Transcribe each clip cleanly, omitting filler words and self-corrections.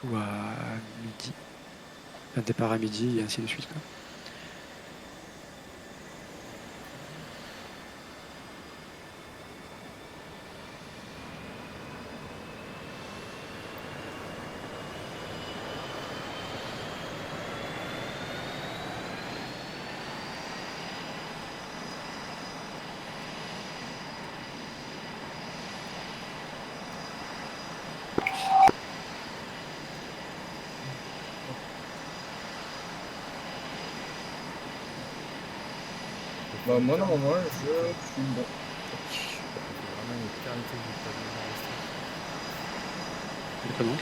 ou à midi. Un départ à midi et ainsi de suite, quoi. Bah, moi, normalement, je suis bon. Tac. Ça fait vraiment une éternité que j'ai pas vu Majestic. De quoi donc?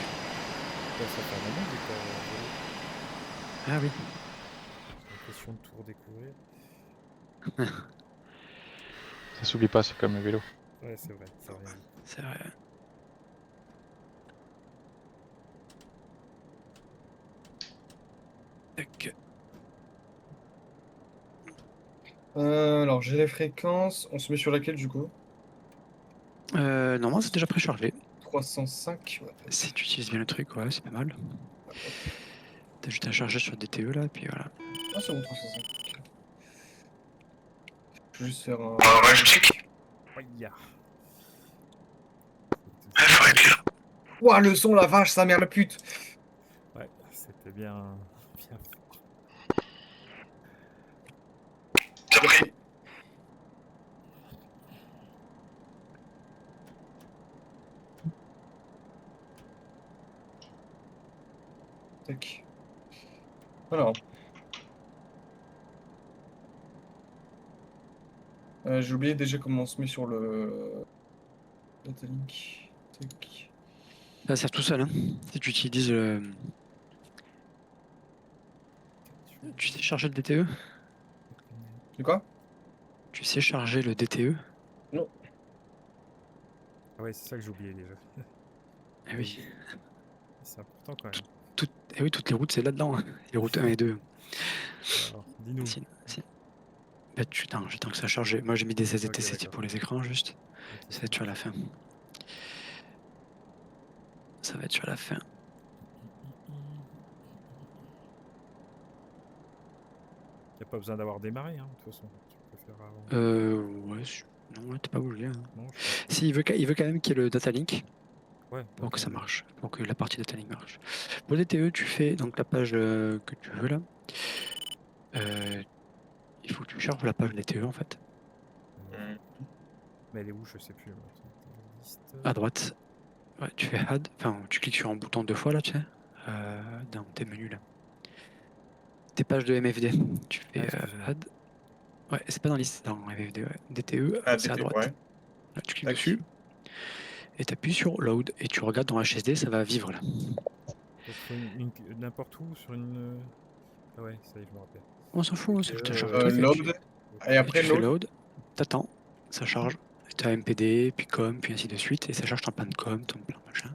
Bah, ça fait un moment que j'ai pas volé. Ah oui. J'ai l'impression de tout redécouvrir. Ça s'oublie pas, c'est comme le vélo. Ouais, c'est vrai, ça revient vite. C'est vrai. Tac. Alors, j'ai les fréquences. On se met sur laquelle, du coup? Normalement, c'est déjà préchargé. 305. Ouais. Si tu utilises bien le truc, ouais, c'est pas mal. T'as juste à charger sur DTE là, puis voilà. Ah, c'est bon, 305. Ok. Je vais juste faire un... Ouais, je check. Aïe ya. Ouais, faut être là. Ouah, le son, la vache, sa mère, la pute! Ouais, c'était bien, bien fort. T'as pris. Tac. Alors. J'ai oublié déjà comment on se met sur le... Datalink. Tac. Ça sert tout seul, hein. Si tu utilises le... Tu sais charger le DTE? De quoi? Tu sais charger le DTE? Non. Ah ouais, c'est ça que j'ai oublié déjà. Eh oui. C'est important quand même. Eh oui, toutes les routes, c'est là-dedans, hein. Les routes 1 et 2. Alors, dis-nous. Si. Bah, j'attends que ça charge. Moi, j'ai mis des Ok, SDTC d'accord. pour les écrans, juste. Ok, Ça va être sur la fin. Ça va être sur la fin. Y a pas besoin d'avoir démarré, hein, de toute façon. Tu peux faire avant. Ouais, non, ouais, t'es pas obligé, hein. Non, je sais Si, il veut quand même qu'il y ait le data link pas. Ouais, pour ok. que ça marche, pour que la partie data link marche. Pour le DTE, tu fais donc la page que tu veux là. Il faut que tu charges la page DTE en fait. Mais elle est où? Je sais plus. Liste. À droite, ouais, tu fais add, enfin tu cliques sur un bouton 2 fois là, tu sais, dans tes menus là. Tes pages de MFD, tu Ah, fais excuse-moi. add. Ouais, c'est pas dans liste, c'est dans MFD, ouais. DTE, Ah, c'est à DT, droite. ouais. Là, tu cliques Tac. dessus et tu appuies sur load et tu regardes dans HSD, ça va vivre là. Donc, faut n'importe où sur une. Ah ouais, ça y est, je me rappelle. On s'en fout, hein, c'est juste un charge le truc. Load. Et Et après, tu fais load. load, t'attends, ça charge. Tu as MPD, puis com, puis ainsi de suite, et ça charge ton plan de com, ton plan machin.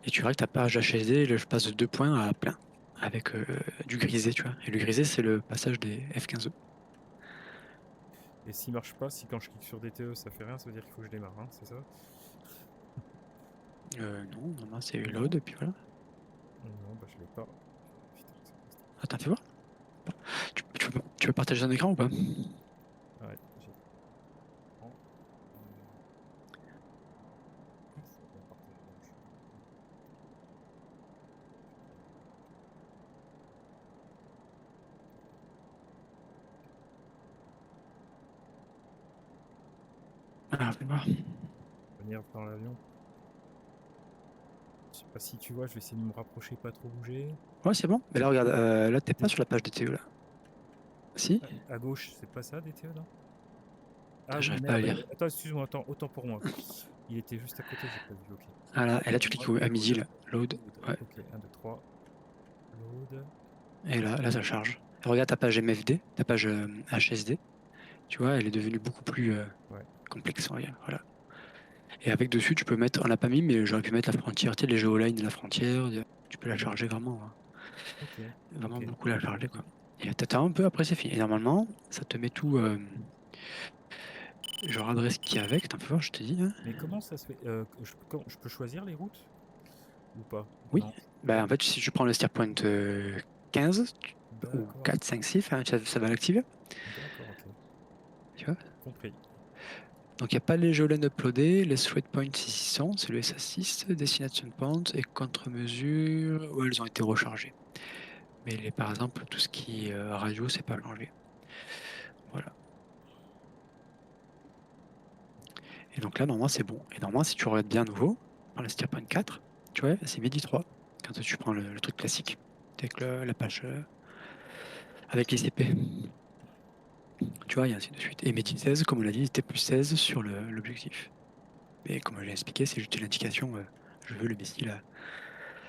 Et tu verras que ta page HSD, je passe de 2 points à plein, avec du grisé, tu vois. Et le grisé, c'est le passage des F15E. Et s'il marche pas, si quand je clique sur DTE ça fait rien, ça veut dire qu'il faut que je démarre, hein, c'est ça? Non, normalement c'est Non. load, et puis voilà. Non, bah je l'ai pas. Putain, c'est quoi Attends, fais voir. Tu peux partager ton écran ou pas? ça? Ouais, j'ai. Oh. C'est bien partagé, donc je suis pas. Ah, fais voir. Venir dans l'avion. Je sais pas si tu vois, je vais essayer de me rapprocher, pas trop bouger. Ouais, c'est bon. Mais là, regarde, là, t'es pas sur la page DTE, là. Si? À gauche, c'est pas ça, DTE, non? Ah, Ah oui, j'arrive pas à merde. lire. Attends, excuse-moi, autant pour moi. Il était juste à côté, j'ai pas vu, ok. Ah là, et là, tu cliques à midi, là. Load. Ouais. Ok, 1, 2, 3. Load. Et là, ça charge. Et regarde ta page MFD, ta page HSD. Tu vois, elle est devenue beaucoup plus Ouais. complexe, regarde, voilà. Et avec dessus, tu peux mettre, on l'a pas mis, mais j'aurais pu mettre la frontière, tu sais, les géolines de la frontière, tu peux la charger vraiment, hein. Ok. Vraiment Ok. beaucoup la charger, quoi. Et t'attends un peu, après c'est fini. Et normalement, ça te met tout, genre adresse qui est avec, t'en peux voir, je te dis, hein. Mais comment ça se fait? Je peux choisir les routes? Ou pas? Oui. Non. Bah, en fait, si tu prends le steer point 15 ou D'accord. 4, 5, 6, ça va l'activer. D'accord, ok. Tu vois. Compris. Donc il n'y a pas les Jolene uploadés, les thread points ici sont, c'est le SA6, destination point et contre-mesure, ouais, elles ont été rechargées. Mais par exemple, tout ce qui est radio, c'est pas changé. Voilà. Et donc là, normalement, c'est bon. Et normalement, si tu regardes bien à nouveau, dans le steer point 4, tu vois, c'est midi 3, quand tu prends le truc classique, avec la page avec les CP. Tu vois, et ainsi de suite. Et midi 16, comme on l'a dit, c'était plus 16 sur l'objectif. Mais comme je l'ai expliqué, c'est juste une indication, je veux le missile là.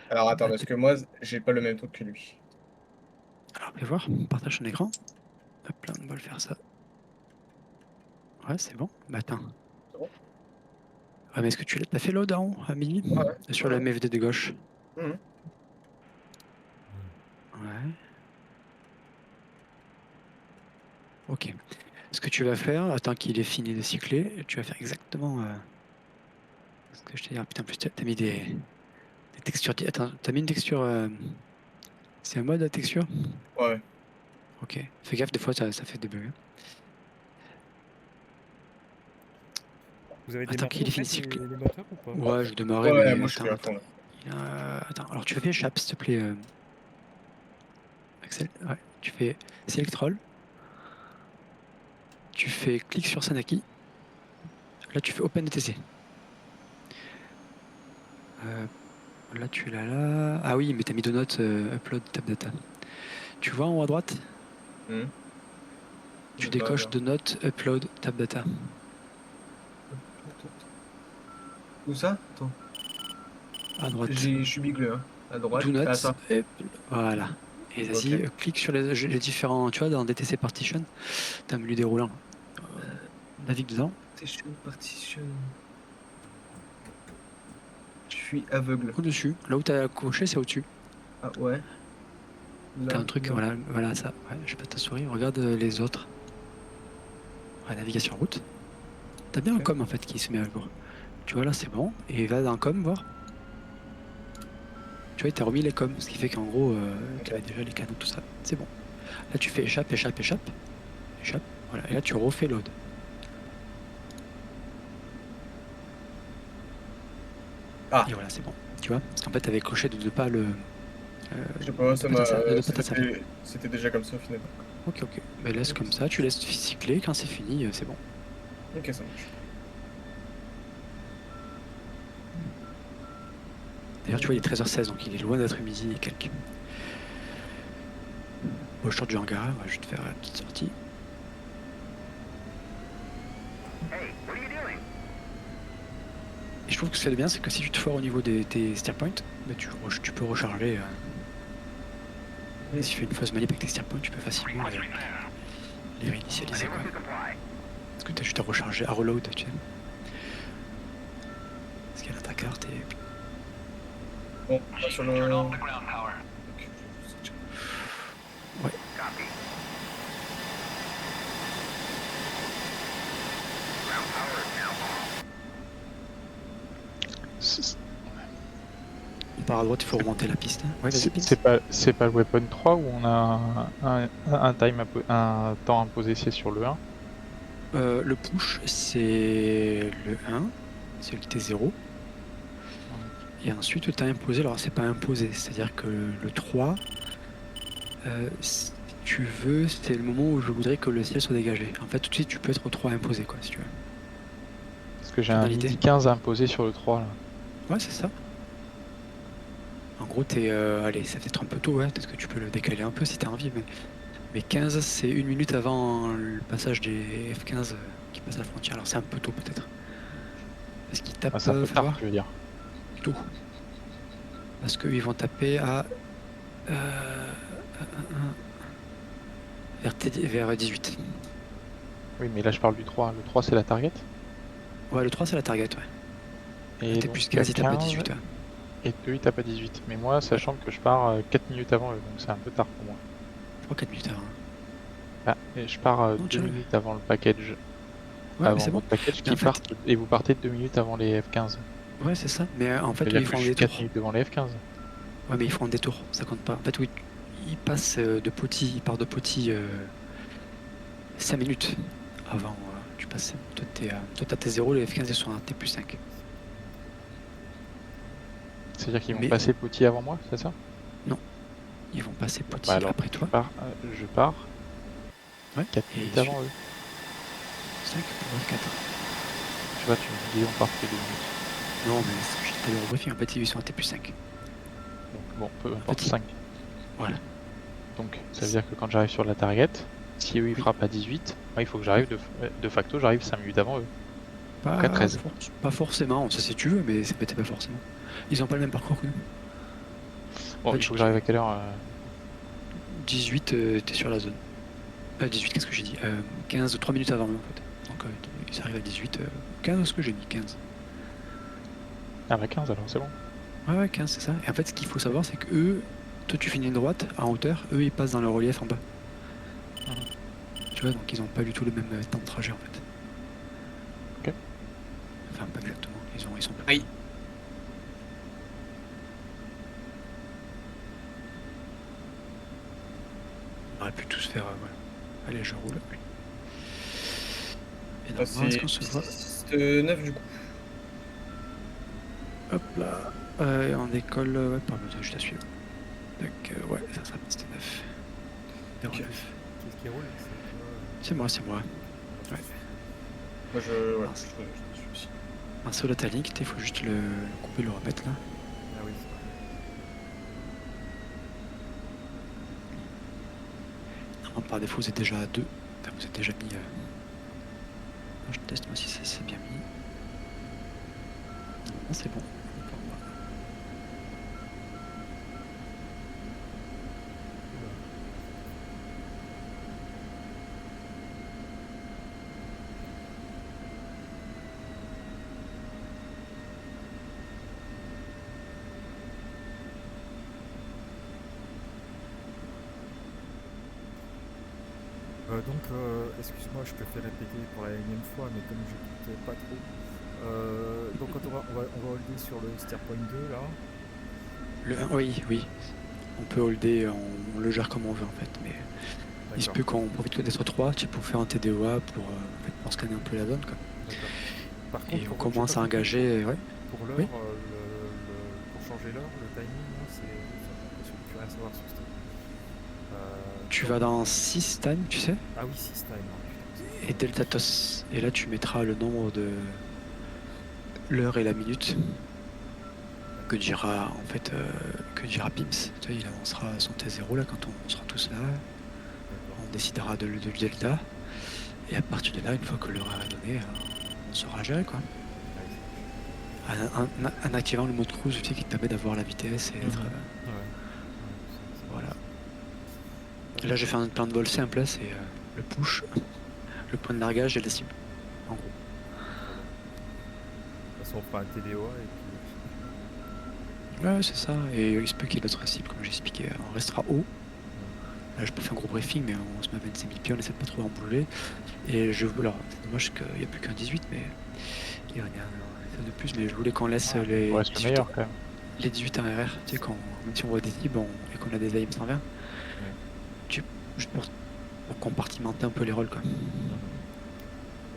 Alors attends, parce que moi, j'ai pas le même truc que lui. Alors, fais voir, partage ton écran. Hop là, on va le faire ça. Ouais, c'est bon. Bah attends. C'est bon? Ouais, mais est-ce que tu l'as fait load en haut, à midi? Ouais. Sur la MFD de gauche. Mhm. Ouais. Ok. Ce que tu vas faire, attends qu'il ait fini de cycler, tu vas faire exactement ce que je t'ai dit. Ah, putain, en plus, t'as mis des textures. Attends, t'as mis une texture. C'est un mode la texture? Ouais. Ok. Fais gaffe, des fois ça fait des bugs. Vous avez Attends démarré qu'il au ait fini fait de cycler. les moteurs ou pas? Ouais, je démarrais, Ouais, mais moi je suis attends, à fond là. attends. Alors tu fais échappe, s'il te plaît, Axel. Ouais. Tu fais select roll. Tu fais clic sur Sanaki. Là, tu fais Open ETC. Là, tu l'as là. Ah oui, mais t'as mis deux notes Upload Tab Data. Tu vois en haut à droite, Mhm. tu Le bas décoches là. deux notes Upload Tab Data. Où ça? Attends. À droite. Je suis bigleux, hein. À droite. Do Ah notes. ça. Voilà. Et Ok. vas-y, clique sur les différents. Tu vois, dans DTC Partition, t'as un menu déroulant. Navigue dedans. Partition. Je suis aveugle. Au-dessus. Là où t'as coché, c'est au-dessus. Ah ouais. T'as Là, un truc, là. voilà ça. Ouais, je sais pas ta souris. Regarde les autres. Ouais, navigation route. T'as bien un Ok. com en fait qui se met à jour. Tu vois là, c'est bon. Et va dans com voir. Tu vois, il t'a remis les coms, ce qui fait qu'en gros, tu avais déjà les canaux, tout ça. C'est bon. Là, tu fais échappe. Voilà. Et là, tu refais load. Ah. Et voilà, c'est bon. Tu vois, parce qu'en fait, tu avais coché de ne pas le. Je sais pas, ça m'a. de ne pas t'asservir. C'était déjà comme ça au final. Ok. Mais laisse comme ça, tu laisses cycler. Quand c'est fini, c'est bon. Ok, ça marche. D'ailleurs, tu vois, il est 13h16, donc il est loin d'être midi et quelques. Bon, je sors du hangar, je vais te faire la petite sortie. Et je trouve que ce qui est bien, c'est que si tu te foires au niveau tes steer points, bah, tu peux recharger. Et si tu fais une fausse manip avec tes steer points, tu peux facilement les réinitialiser. Quoi. Parce que tu as juste à recharger, à reload, tu sais. Parce qu'il y a ta carte et. Bon, on va sur le. Ouais. On part à droite, il faut remonter la piste. Ouais, vas-y, C'est pas le Weapon 3 où on a un temps imposé, c'est sur le 1. Le push, c'est le 1, c'est le T0. Et ensuite, tu as imposé, alors c'est pas imposé, c'est-à-dire que le 3, si tu veux, c'est le moment où je voudrais que le ciel soit dégagé. En fait, tout de suite, tu peux être au 3 imposé, quoi, si tu veux. Parce que j'ai un Tonalité. midi 15 imposé sur le 3 là. Ouais, c'est ça. En gros, t'es. Allez, c'est peut-être un peu tôt, ouais, peut-être que tu peux le décaler un peu si t'as envie, mais 15, c'est une minute avant le passage des F-15 qui passent la frontière. Alors c'est un peu tôt, peut-être. Parce qu'ils tapent. Ah, c'est un peu faut tard, voir. tu veux dire. Tôt. Parce qu'ils vont taper à. Vers 18. Oui, mais là je parle du 3. Le 3 c'est la target. Ouais, le 3 c'est la target, ouais. Et T'es donc plus 15, il tape à 15, 18. Ouais. et eux ils tapent à 18. Mais moi, sachant que je pars 4 minutes avant eux, donc c'est un peu tard pour moi. 3-4 minutes avant. Ah, et je pars Non, 2 tu vois. minutes avant le package. Ouais, mais Avant c'est bon. votre package Mais en qui fait- part, et vous partez 2 minutes avant les F15. Ouais, c'est ça. Mais en fait, eux, C'est-à-dire ils que font je un suis 4 détour. minutes devant les F15. Ouais, mais ils font un détour, ça compte pas. En fait, oui, ils passent de Poti, ils partent de Poti 5 minutes avant. Tu passes. Toi, t'as tes 0, les F15 ils sont à T plus 5. C'est-à-dire qu'ils vont Mais passer Poti avant moi, c'est ça? non, ils vont passer Bon, Poti bah alors, après toi. je pars Ouais. 4 Et minutes avant eux. 5 pour F4. Tu vois, tu me dis on part toutes les 2 minutes. Non, mais c'est ce que je t'ai dit au briefing. En fait, ils sont à T plus 5. Donc bon, peu importe, Petit. 5. Voilà. Donc ça veut dire que quand j'arrive sur la target, si eux ils Oui. frappent à 18, moi il faut que j'arrive de facto, j'arrive 5 minutes avant eux. Donc à 13. Pas forcément, ça si tu veux, mais c'est pas forcément. Ils ont pas le même parcours que nous. Bon, En fait, il faut que j'arrive à quelle heure 18, t'es sur la zone. 18, qu'est-ce que j'ai dit 15, 3 minutes avant eux, en fait. Donc, ils arrivent à 18. 15, ce que j'ai mis, 15. Ah bah 15 alors, c'est bon. Ouais, 15, c'est ça. Et en fait, ce qu'il faut savoir, c'est que eux, toi, tu finis une droite en hauteur, eux, ils passent dans le relief en bas. Tu vois, donc ils ont pas du tout le même temps de trajet, en fait. Ok. Enfin, pas exactement. Ils sont Aïe. On aurait pu tous faire. Voilà. Allez, je roule. Et Bah, normalement, est-ce qu'on se voit 9 du coup. Hop là. On décolle. Ouais, pardon, juste à suivre. Donc, ouais, ça sera c'était 9. Ok. Qu'est-ce qui roule? C'est moi, c'est moi. Ouais. Moi je. Ouais, Mince. je suis aussi. Un seul à ta ligne, il faut juste le couper, le remettre là. Ah oui, c'est vrai. Normalement, par défaut, vous êtes déjà à 2. Enfin, vous êtes déjà mis. Non, je teste moi si c'est bien mis. Non, c'est bon. Excuse-moi, je te fais répéter pour la énième fois, mais comme j'écoute pas trop. Donc quand on va holder sur le Stair Point 2 là. Le 1, oui, oui. On peut holder, on le gère comme on veut en fait. Mais il se peut qu'on profite d'être 3 pour faire un TDOA pour scanner un peu la zone. Quoi. D'accord. Par Et contre, on j'ai commence pas à compris, engager. Ouais. Pour l'heure, Oui. pour changer l'heure, le timing, là, c'est. Je ne plus rien savoir sur ce truc. Tu vas dans 6 time, tu sais, Ah oui, 6 time. et Delta TOS. Et là, tu mettras le nombre de l'heure et la minute que dira en fait que dira Pims. Tu vois, il avancera son T0 là quand on sera tous là. On décidera de Delta. Et à partir de là, une fois que l'heure est donnée, on saura gérer quoi. En activant le mode cruise, tu sais, qui te permet d'avoir la vitesse et d'être. Voilà. Là, j'ai fait un plan de vol simple, là, c'est le push, le point de largage et la cible. En gros. De toute façon, on fera un TDOA et puis. Ouais, c'est ça. Et il se peut qu'il y ait d'autres cibles, comme j'ai expliqué. On restera haut. Là, je peux faire un gros briefing, mais on se met à 25 000 pieds, on essaie de pas trop en bouger. Et alors, c'est dommage qu'il n'y a plus qu'un 18, mais il y a un de plus. Mais je voulais qu'on laisse les, On reste le 18, meilleur quand même. les 18 en RR. Tu sais, même si on voit des cibles et qu'on a des AM 120, juste pour compartimenter un peu les rôles, quoi.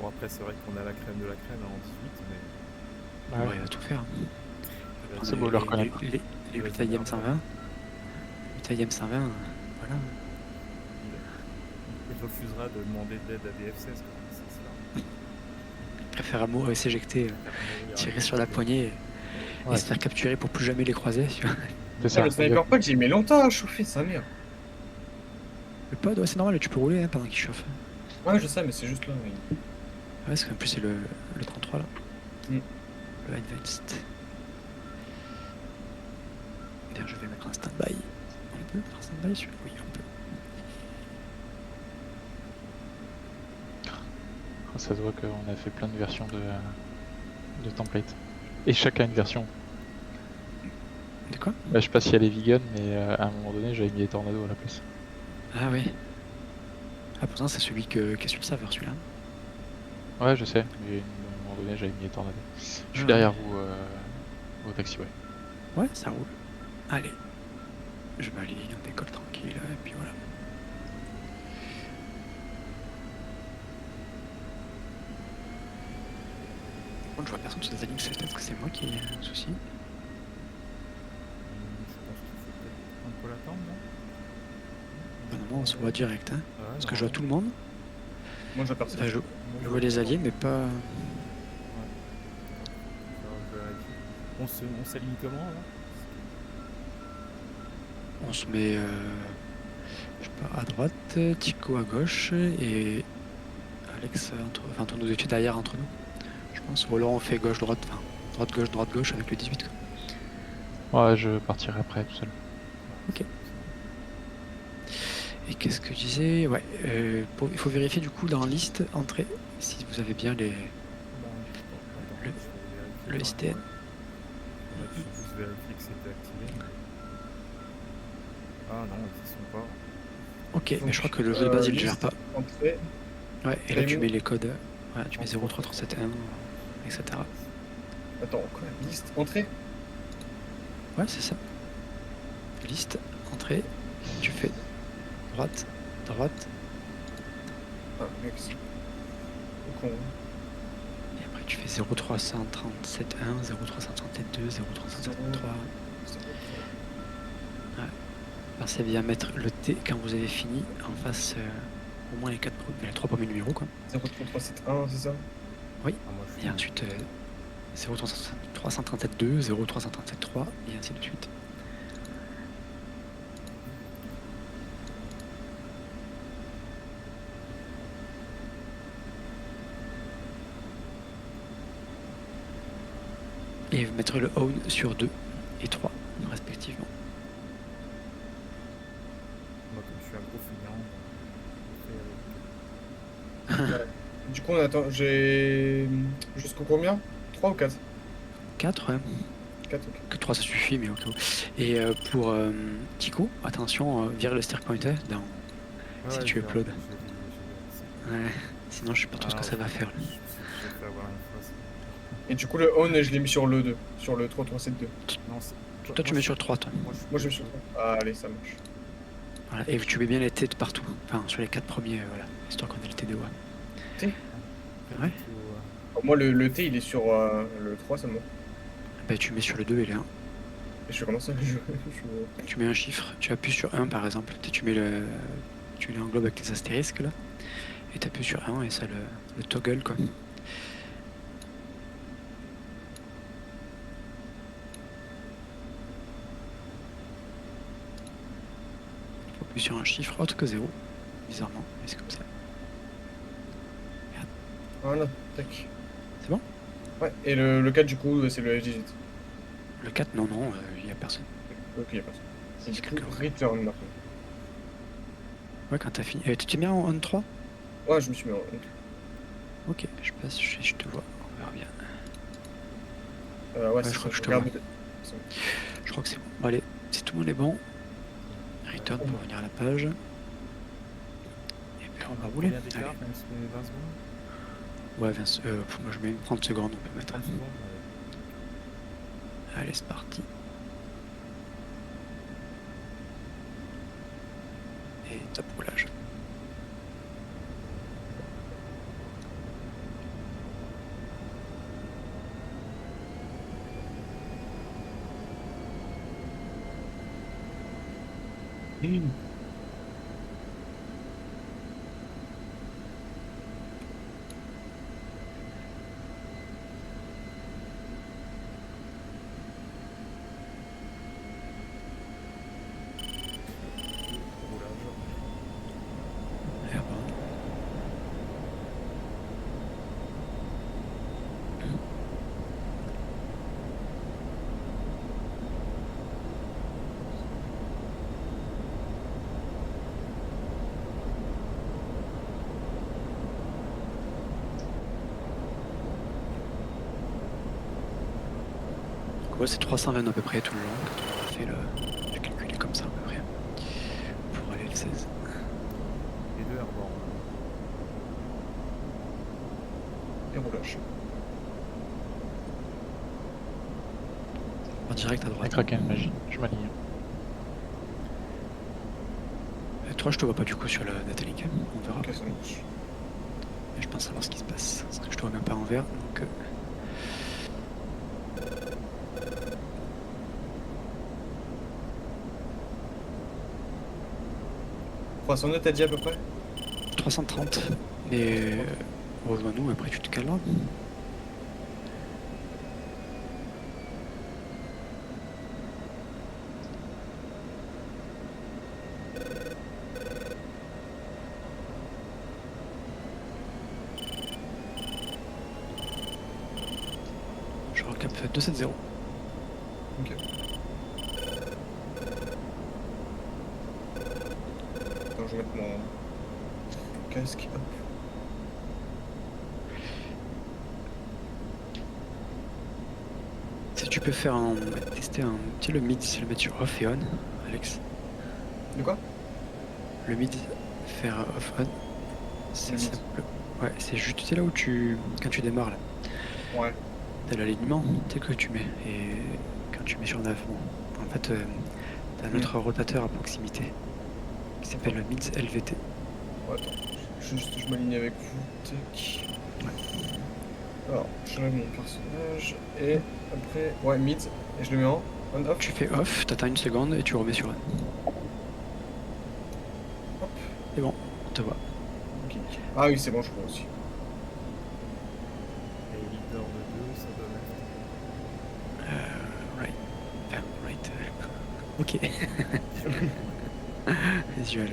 Bon, après, c'est vrai qu'on a la crème de la crème en 18, mais. Ouais. Ouais, il va tout faire. C'est beau de le reconnaître. Les 8 AM 120. 8 AM 120, voilà. Il refusera de demander de l'aide à des F16. Quoi. Il préfère à mot s'éjecter, tirer sur la poignée et se faire capturer pour plus jamais les croiser. Tu vois. C'est ça. Le sniper pod, j'ai mis longtemps à chauffer sa mère. Le pod, ouais, c'est normal, tu peux rouler pendant qu'il chauffe. Ouais, je sais, mais c'est juste là. Oui. Ouais, parce qu'en plus, c'est le 33 là. Mm. Le Advanced. D'ailleurs, je vais mettre un stand-by. On peut faire un stand-by celui-là? Oui, on peut. Ça se voit qu'on a fait plein de versions de template. Et chacun a une version. De quoi? Bah, je sais pas s'il y a les vegans, mais à un moment donné, j'avais mis les tornados à la place. Ah oui. Ah, pourtant, c'est celui qui est sur le serveur, celui-là. Ouais, je sais, mais à un moment donné, j'avais mis les tornados. Je suis Ah, derrière ouais. vous, au taxi, ouais. Ouais, ça roule. Allez. Je m'aligne, on décolle tranquille, et puis voilà. Par contre, je vois personne sur cette ligne, c'est peut-être que c'est moi qui ai un souci. Je pense qu'il faut peut-être un peu l'attendre, non? Normalement, on se voit direct, hein. Ouais, Parce que je vois tout le monde. Moi j'aperçois. Enfin, je Moi, vois les alliés, mais pas. On s'aligne comment là? On se met, je sais pas, à droite, Tico à gauche et Alex entre nous deux derrière entre nous. Je pense. Ou alors on fait gauche-droite, enfin droite-gauche avec le 18. Quoi. Ouais, je partirai après tout seul. Ok. Et qu'est-ce que je disais? Ouais, il faut vérifier du coup dans liste entrée si vous avez bien les. Le STN. Je vais juste vérifier que c'était activé. Ah non, ils y sont pas. Ok, mais Donc, je crois que le jeu de base il le gère liste, pas. entrée. Ouais, et là tu Paiement. mets les codes. Ouais, tu mets 03371, etc. Attends, quoi? Liste, entrée? Ouais, c'est ça. Liste, entrée, tu fais droite. Ah, mec, c'est au con. Et après tu fais 03371, 03372, 03373. Pensez bien à mettre le T quand vous avez fini en face au moins les 3 premiers numéros quoi. 03371, c'est ça? Oui. Ah, moi, je Et ensuite 03372, 03373 et ainsi de suite. Et vous mettrez le own sur 2 et 3 respectivement. Moi, comme je suis un gros feignant, Du coup, on attend. J'ai. Jusqu'au combien? 3 ou 4? 4, ouais. 4, ok. Que 3 ça suffit, mais ok. Et pour Tico, attention, vire le steer pointer dans... si tu upload. Ouais, sinon je sais pas trop ce que ça va faire. Je sais que je vais avoir une fois. Et du coup, le on, je l'ai mis sur le 2. Sur le 3372. Non, Toi tu mets sur le 3 toi. Moi, je mets sur le 3. Ah, allez, ça marche. Voilà. Et tu mets bien les T de partout. Enfin, sur les 4 premiers, voilà. Histoire qu'on ait le TDOA. Ouais. Moi, le T, il est sur le 3 seulement. Bah tu mets sur le 2 et le 1. Et je vais commencer à jouer. Tu mets un chiffre, tu appuies sur 1 par exemple. Tu mets le... Tu l'englobes avec les astérisques là. Et tu appuies sur 1 et ça le toggle quoi. Faut appuyer sur un chiffre autre que 0. Bizarrement, mais c'est comme ça. Voilà, tac. C'est bon? Ouais, et le 4, du coup, c'est le FDJ. Le 4, non, il n'y a personne. Ok, y'a pas ça. C'est Du coup, quelqu'un. return maintenant. Ouais, quand t'as fini. Tu t'es mis en 3? Ouais, je me suis mis en. Ok, je passe, je te vois. On verra bien. Ouais, je c'est crois ça, que je te regarde. vois. Je crois que c'est bon. Bon, allez, si tout le monde est bon, return pour revenir à la page. Et puis on va rouler. Combien d'écarts? Allez. Même si c'est 20 secondes? Ouais, 20, moi je mets 30 secondes, on peut mettre. 30 secondes? Allez, c'est parti. Et top roulage. Ah bon. Donc ouais, c'est 320 à peu près tout le long quand on a fait le... J'ai calculé comme ça à peu près. Pour aller le 16. Les deux airborne. Et roulage. En direct à Un droite. Kraken magie, je m'aligne. 3, je te vois pas du coup sur la Natalink. On verra. Ok, ça marche. Mais je pense savoir ce qui se passe. Parce que je te vois même pas en vert. Donc. $300 t'as dit à peu près? 330. Mais rejoins-nous, après tu te caleras. Je recap 270. Ok. Attends, je vais mettre mon casque. Hop. Si tu peux faire tester un petit le mid, c'est le mettre sur off et on, Alex. De quoi? Le mid, faire off on. C'est Le mid. simple. Ouais, c'est juste tu sais là où quand tu démarres là, Ouais. t'as l'alignement, tu sais que tu mets. Et quand tu mets sur nav, bon, en fait, t'as un autre rotateur à proximité qui s'appelle le mid LVT. Ouais, attends. Juste, je m'aligne avec vous. Tac. Alors, j'enlève mon personnage. Et après, ouais, mid. Et je le mets en on-off. Tu fais off, t'attends une seconde et tu remets sur on. Hop. C'est bon, on te voit. Ok. Ah oui, c'est bon, je vois aussi. Et leader de 2, ça doit être. Right. Enfin, right. Ok. Visuel, ouais.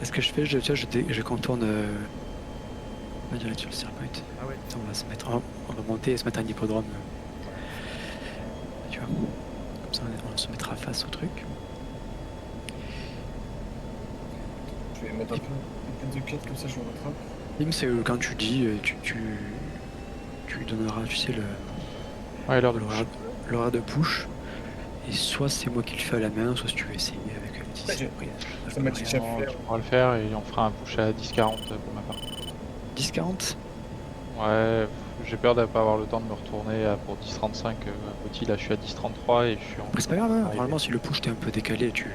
Est-ce que je fais, je contourne pas direct sur le Starpoint. Ah ouais. On va se mettre, on va monter et se mettre à un hippodrome. Tu vois. Comme ça, on se mettra face au truc. Je vais mettre un peu de 4 comme ça, je me rattrape. Bim, c'est quand tu dis, tu lui donneras, tu sais, Ouais, l'heure de l'horaire de push. Et soit c'est moi qui le fais à la main, soit si tu veux essayer avec le petit. Ouais, ça m'a dit Non, déjà faire. tu pourras le faire et on fera un push à 10-40 pour ma part. 10-40. Ouais, j'ai peur de ne pas avoir le temps de me retourner pour 10-35 à Petit. Là, je suis à 10-33 et je suis en. Après, c'est pas grave, hein. arrivé. Normalement, si le push t'es un peu décalé, tu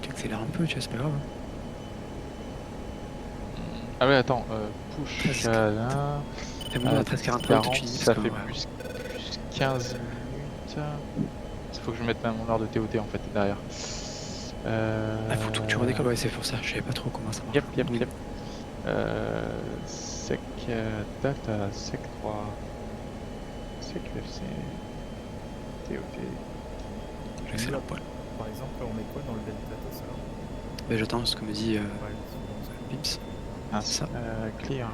accélères un peu, tu vois, c'est pas grave. Hein. Ah ouais, attends, push Presque. à là. T'es bon, à 13-40, tu finis. Ça parce fait que, ouais. plus 15 minutes. Il faut que je mette mon heure de TOT en fait derrière. Ah, faut tout que tu redécolles, ouais, c'est pour ça, je savais pas trop comment ça marche. Yep. Sec data, sec 3, sec UFC, TOT. J'accélère un poil. Par exemple, là, on met quoi dans le delta ça alors? Mais j'attends ce que me dit Ouais, souvent, Pips. Ah, C'est ça. Clear.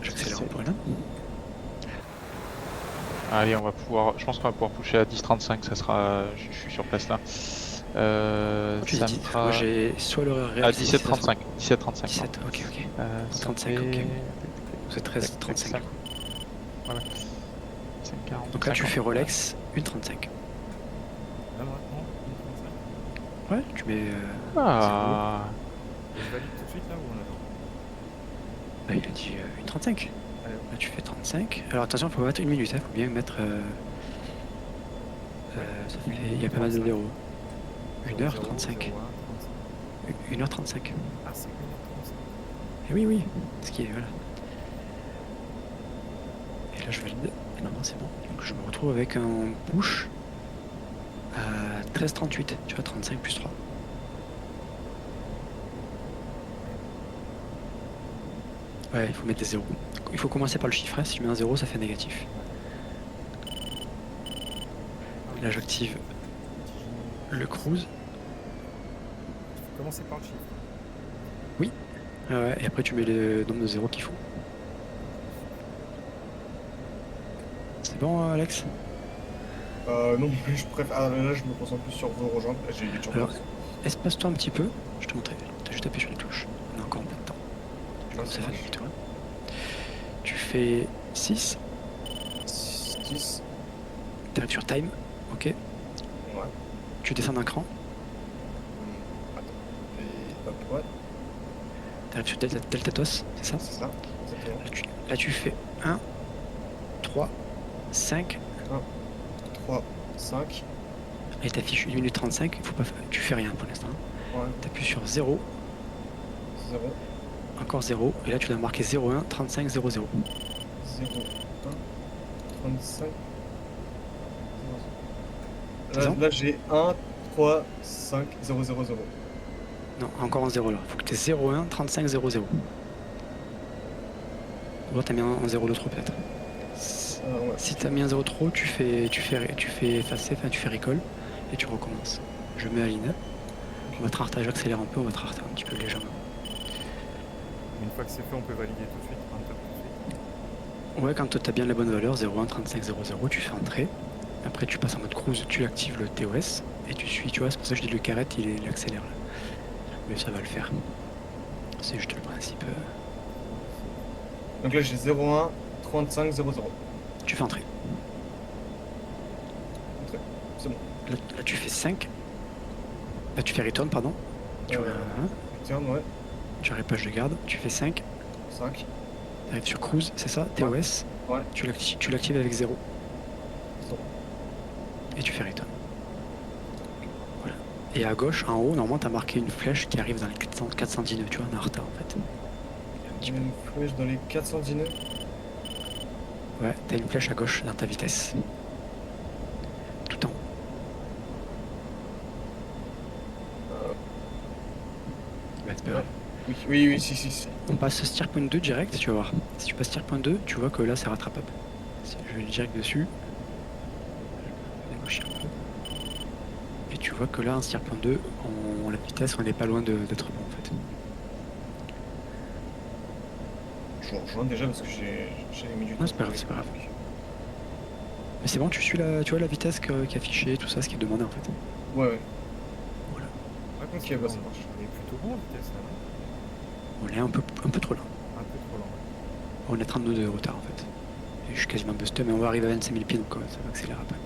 J'accélère un C'est- poil. Hein. Allez, on va pouvoir. Je pense qu'on va pouvoir pusher à 10-35, ça sera. Je suis sur place là. Tu Ça dis, me fera. moi j'ai soit l'horaire réel. À 17-35. 17-35. 17, ok. Ça 35, fait- ok. Vous êtes 13, 35. Tac, tac, Voilà. 5-40. Donc là, tu 50. fais Rolex, une 35. Là maintenant, Ouais, tu mets. Ah. et je valide tout de suite là ou on attend? Bah, il a dit une 35. Allez, Là, tu fais 35. Alors attention, faut mettre une minute, hein. Faut bien mettre. Ça fait... Il y a pas mal de zéros. 1h35. 1h35. Ah, c'est 1h35. Et oui, ce qui est. Voilà. Et là, je valide. Et non, c'est bon. Donc, je me retrouve avec un push à 13,38. Tu vois, 35 plus 3. Ouais, il faut mettre des zéros. Il faut commencer par le chiffrage. Si tu mets un 0, ça fait négatif. Là, j'active le cruise. Commencez par le chiffre. Ouais, et après, tu mets le nombre de zéros qu'il faut. C'est bon, Alex? Non, mais je préfère. Ah, là, je me concentre plus sur vous rejoindre. Là, j'ai eu du Alors, espace-toi un petit peu. Je te montrerai. T'as juste appuyé sur les touches. On a encore un peu de temps. Ouais, Ça ça fait marche. vite, ouais. Tu fais 6. 10. T'arrives sur time. Ok. Ouais. Tu descends d'un cran. Attends. Et hop, ouais, T'arrives sur Delta TOS. C'est ça? c'est ça. Exactement. Là, tu fais 1, 3, 5, 1, 3, 5. Et t'affiches 1 minute 35, faut pas, tu fais rien pour l'instant. Ouais, T'appuies sur 0, 0, encore 0, et là tu dois marquer 01 35 00. 0, 1, 35. C'est ça Là j'ai 1, 3, 5, 0, 0, 0. Non, encore un 0 là. Faut que tu aies 01 35 00. Ou t'as mis un 0 de trop peut-être. Ouais. Si t'as mis un 0 trop, tu fais effacer, enfin tu fais recall et tu recommences. Je mets Aline. Votre artage accélère un peu, votre artage un petit peu légèrement. Une fois que c'est fait, on peut valider tout de suite. Enter tout de suite. Ouais, quand t'as bien la bonne valeur, 01 35 00, tu fais entrer. Après tu passes en mode cruise, tu actives le TOS et tu suis, tu vois, c'est pour ça que je dis le carré, il accélère là. Mais ça va le faire. C'est juste le principe. Donc là j'ai 0, 1, 35, 0, 0. Tu fais entrer. C'est bon. Là tu fais 5. Là tu fais return, pardon. Tu vois, Tiens, ouais. tu arrêtes page de garde, tu fais 5. 5. Tu arrives sur cruise, c'est ça, TOS. Ouais. Tu l'actives avec 0. Bon. Et tu fais return. Voilà. Et à gauche, en haut, normalement, tu as marqué une flèche qui arrive dans les 410 nœuds, tu vois, on est en retard en fait. Un petit J'ai une flèche dans les 410 nœuds. peu. Ouais, tu as une flèche à gauche dans ta vitesse. Tout en haut. Ouais, c'est pas grave. Oui, si. On passe Steer point 2 direct, tu vas voir. Si tu passes Steer point 2, tu vois que là, c'est rattrapable. Si je vais direct dessus. Je vais négocier un peu. Et tu vois que là, en Steer point 2, la vitesse, on n'est pas loin d'être bon en fait. Je vous rejoins déjà parce que j'ai mis du temps. Non, c'est pas grave, c'est pas grave. Mais c'est bon, tu suis tu vois la vitesse qui est affichée, tout ça, ce qui est demandé en fait. Ouais. Ouais, quand Ok, bah ça on marche. on est plutôt bon en vitesse là, non? On est un peu trop lent. Un peu trop lent. Ouais. On est 32 de retard en fait. Et je suis quasiment busté, mais on va arriver à 25 000 pieds donc ça va accélérer après.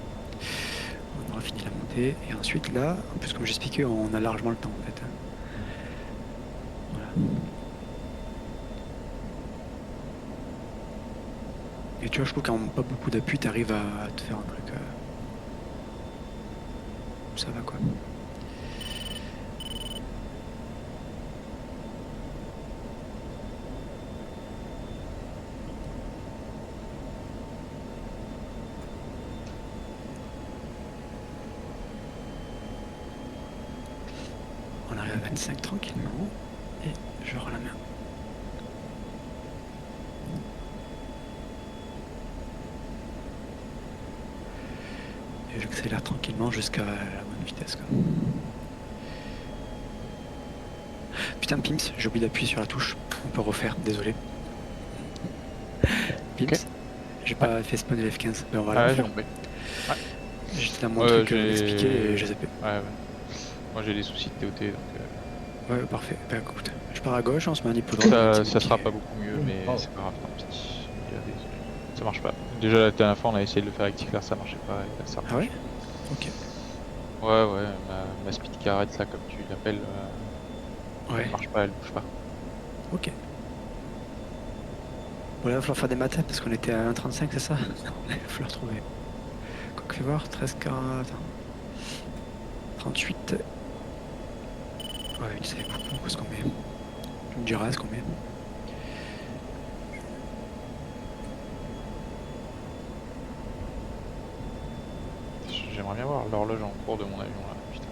On aura fini la montée. Et ensuite là, en plus comme j'expliquais, on a largement le temps en fait. Voilà. Et tu vois, je trouve qu'en pas beaucoup d'appui, tu arrives à te faire un truc. Ça va quoi. On arrive à 25 tranquillement. Et je rends la main. Et j'accélère tranquillement jusqu'à la bonne vitesse quoi. Putain Pimps, j'ai oublié d'appuyer sur la touche. On peut refaire, désolé. Pimps, Ok. j'ai pas fait spawn le F15, mais on va Ah la ouais, j'ai refaire. compris. J'étais dans mon Ouais, truc j'ai- expliqué et j'ai zappé. Ouais. Moi j'ai des soucis de TOT donc Ouais, parfait. Bah écoute, je pars à gauche, on se met un hippodrome. ça sera pas beaucoup mieux, mais Oh. c'est pas grave, tant pis. Ça marche pas. Déjà la dernière fois on a essayé de le faire avec Ticler, ça marchait pas. Et là, ça Ah ouais marche. Ok. Ouais, ma speed carrette là comme tu l'appelles, Ouais, elle marche pas, elle bouge pas. ok. Bon là, il va falloir faire des maths parce qu'on était à 1,35, c'est ça? Il va falloir trouver. Quoi que fais voir, 13, 40, 38. Ouais, c'est beaucoup, ce qu'on met. Tu me diras ce qu'on met. J'aimerais bien voir l'horloge en cours de mon avion là, putain.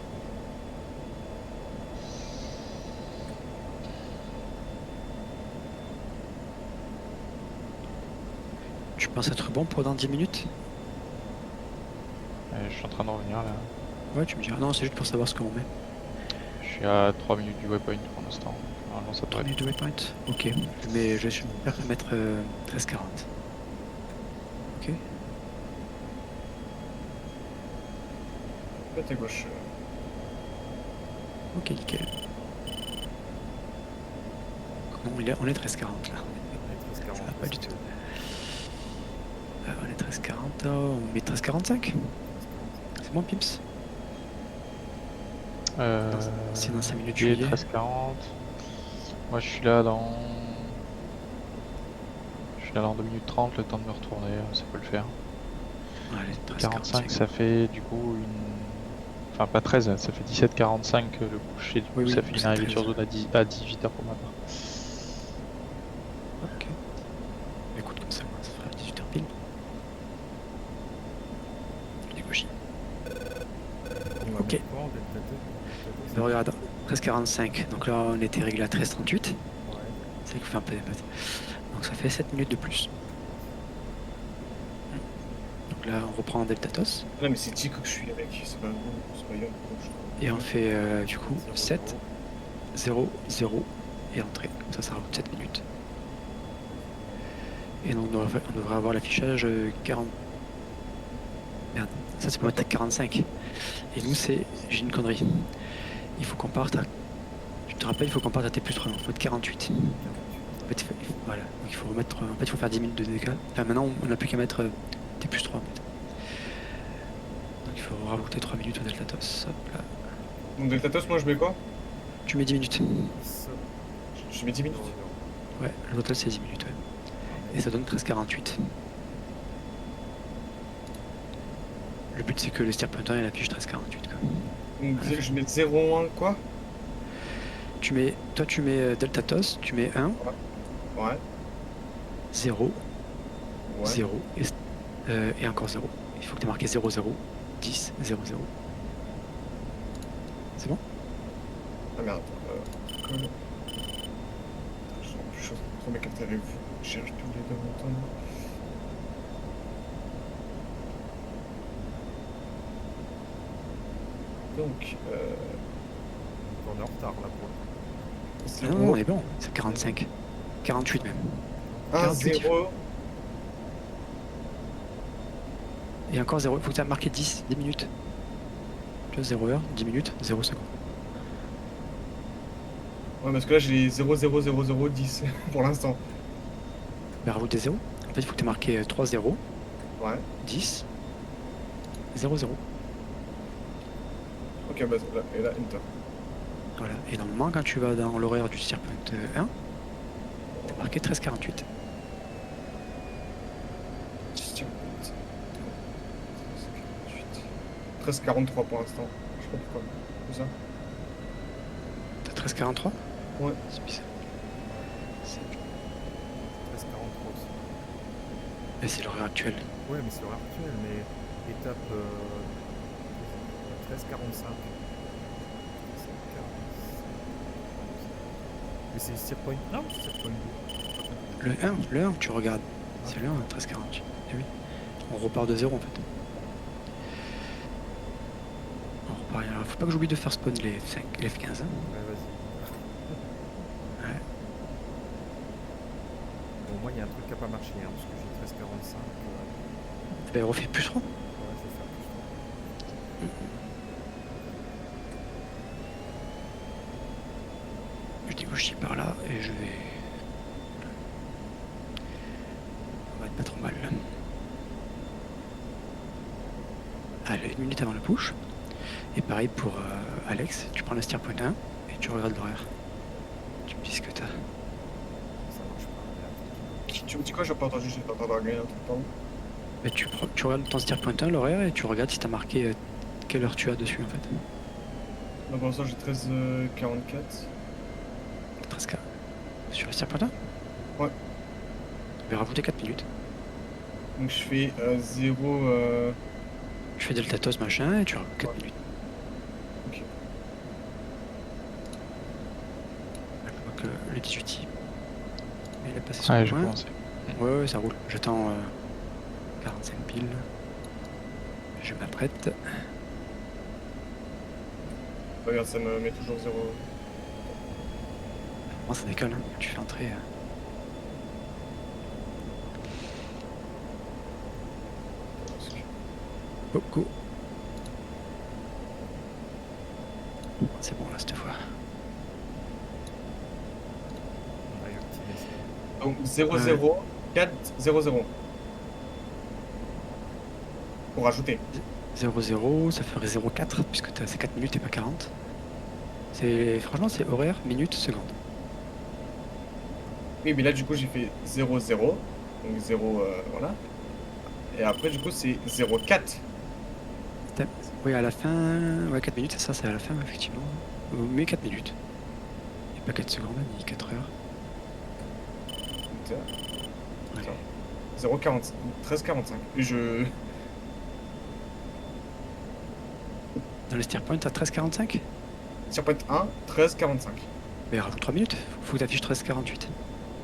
Tu penses être bon pour dans 10 minutes? Je suis en train de revenir là. Ouais, tu me diras. Non, c'est juste pour savoir ce qu'on met. Je suis à 3 minutes du waypoint pour l'instant. Normalement ça 3 devrait être. minutes de waypoint. Ok. Mais je vais mettre 13,40. Ok. Là, t'es gauche. Ok, nickel. Non, on est 13,40 là. On est 13,40, Ça va pas du c'est- tout. On est 13,40. On met 13,45. C'est bon, Pips? C'est dans 5 minutes Juillet juillet. 13h40. Moi je suis là dans. Je suis là dans 2 minutes 30, le temps de me retourner, ça peut le faire. Allez, 45, ça fait du coup une. Enfin, pas 13, ça fait 17,45 le coucher, du coup, Oui, ça oui, fait une c'est arrivée 13. sur zone à 18h pour ma part. Ok. Écoute, comme ça, moi, ça fera 18h pile. Du coup, On va Ok. mettre quoi en delta 2? Ben, regarde, 13,45. Donc là, on était réglé à 13,38. Ouais. C'est vrai qu'il fait un peu des maths. Donc ça fait 7 minutes de plus. Donc là, on reprend en delta toss. Non, mais c'est Tico que je suis avec, c'est pas vous, c'est pas Yann. Et on fait du coup 0, 7, 0, 0 et entrée. Comme ça rajoute 7 minutes. Et donc on devrait avoir l'affichage 40. Merde, ça c'est pour mettre à 45. Et nous c'est. J'ai une connerie. Il faut qu'on parte à. Je te rappelle, il faut qu'on parte à T plus 3, il faut être 48. En fait, voilà. Donc il faut remettre. En fait, il faut faire 10 minutes de décal. Enfin, maintenant, on n'a plus qu'à mettre T plus 3 en fait. Donc il faut rajouter 3 minutes au delta toss. Hop là. Donc Delta Toss, moi je mets quoi? Tu mets 10 minutes. 10, Je mets 10 minutes. 0, 0. Ouais, le total c'est 10 minutes. Ouais. Et ça donne 13,48. Le but c'est que le steer pointer il affiche 13,48 quoi. Donc je mets 0,1 quoi? Toi tu mets delta toss, tu mets 1, Ouais. 0, Ouais. 0 et encore 0. Il faut que tu aies marqué 0, 0, 10, 0, 0. C'est bon? Ah merde. Cool. Je suis en train de m'écarter avec vous. Je cherche tous les deux en même temps. Donc, On est en retard là pour le coup. Non, on est bon, c'est 45. 48 même. 1, 48. 0. Et encore 0, il faut que tu aies marqué 10 minutes. Tu vois, 0 heure, 10 minutes, 0 secondes. Ouais, parce que là j'ai 0, 0, 0, 0, 10 pour l'instant. Mais rajoute des 0. En fait, il faut que tu aies marqué 3 0, Ouais. 10, 0, 0. Ok, bah là, et là, Enter. Voilà. Et normalement, quand tu vas dans l'horaire du steer point 1, tu as marqué 13,48. Tiens, 13,43 pour l'instant. Je sais pas pourquoi. C'est ça? T'as 13,43? Ouais. C'est bizarre. 13,43 aussi. Mais c'est l'horaire actuel. Ouais, mais c'est l'heure actuelle, mais étape 13,45. Mais c'est steer point 1 ou steer point 2? Le 1, tu regardes. C'est le 1, 13,48. Eh oui. On repart de 0 en fait. On repart. Alors, faut pas que j'oublie de faire spawn les F5, les F15. Hein. Ouais, vas-y. Ouais. Bon, moi, il y a un truc qui n'a pas marché, hein, parce que j'ai 13,45. Ben, refais plus 3. Ouais, je vais faire plus 3. Je dégauche par là et je vais. On va être pas trop mal. Allez, 1 minute avant le push. Et pareil pour Alex, tu prends le steer point 1 et tu regardes l'horaire. Tu me dis ce que t'as. Ça marche pas. Tu me dis quoi? J'ai pas entendu, j'ai pas entendu rien. Pardon. Mais tu regardes ton steer point 1, l'horaire, et tu regardes si t'as marqué quelle heure tu as dessus en fait. Donc pour l'instant j'ai 13,44. 13K. Sur le steer point 1? Ouais. Je vais rajouter 4 minutes. Donc je fais 0. Je fais delta toss machin et tu rajoutes 4 minutes. Ok. Je vois que le 18 il a passé son Ouais, j'ai point. commencé. Ouais, ça roule. J'attends 45 piles. Je m'apprête. Regarde, ça me met toujours 0. Moi ça décolle, hein. Tu fais entrer. Oh, go. C'est bon là cette fois. On a eu un petit message. Donc 0, 0, 4, 0, 0. Pour rajouter. 0-0, ça ferait 0,4 puisque c'est 4 minutes et pas 40. Franchement c'est horaire, minute, seconde. Oui, mais là du coup j'ai fait 0, 0. Donc 0, voilà. Et après, du coup, c'est 0,4. Oui, à la fin, ouais, 4 minutes, c'est ça, c'est à la fin, effectivement. Mais 4 minutes. Et pas 4 secondes, ni 4 heures. Putain, Ouais. 0,40, 13,45. Je... Dans les steer points, t'as 13,45. Sur point 1, 13,45. Mais rajoute 3 minutes, faut que t'affiches 13,48.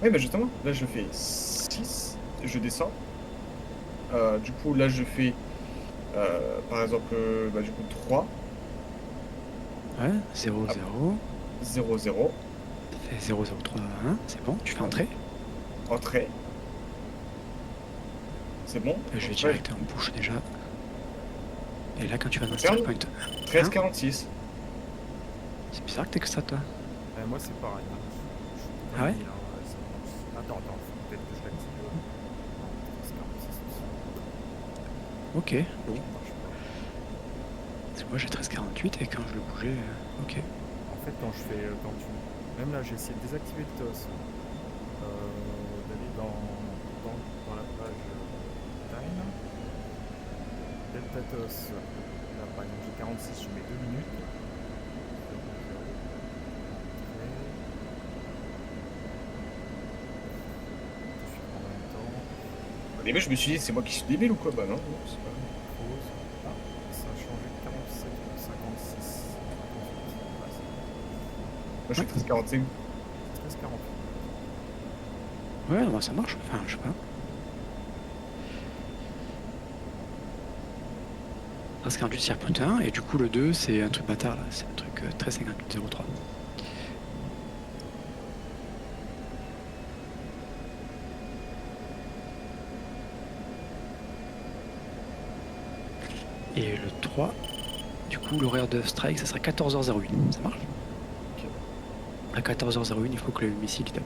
Oui, mais justement, là, je fais 6, je descends. Du coup, là, je fais, par exemple, bah, du coup, 3, Ouais, 0, Ah. 0. 0, 0, Ça fait 0, 0, 3, 1. C'est bon, tu fais entrer. entrée. C'est bon. Je vais Entrée, direct en push déjà. Et là, quand tu vas dans le Ferme. steer point, 13,46. c'est bizarre que t'aies que ça, toi. Moi c'est pareil. Hein. Je suis Ah ouais comme dit, hein, ça marche. Attends, faut peut-être que je l'active. Non, 13,46 aussi. Ok, bon. Ça marche pas. Parce que moi j'ai 13,48 et quand je le bougeais, ok. En fait, quand je fais, quand tu, même là, j'ai essayé de désactiver le TOS, d'aller dans la page time, Delta TOS. Là, par exemple, j'ai 46, je mets 2 minutes. 0, 0. Entrée. Je suis en même temps. Au début, je me suis dit, c'est moi qui suis débile ou quoi? Bah non, non, c'est pas... Pause. Ah, ça a changé de 47, 56. 58. Ah, c'est Moi, je suis 13,45. 13,48. Ouais, bah, ça marche, enfin, je sais pas. 13,48 steer point 1 et du coup le 2 c'est un truc bâtard là, c'est un truc 13,58,03. Et le 3, du coup l'horaire de strike ça sera 14h01, ça marche? Ok. À 14h01 il faut que le missile il tape.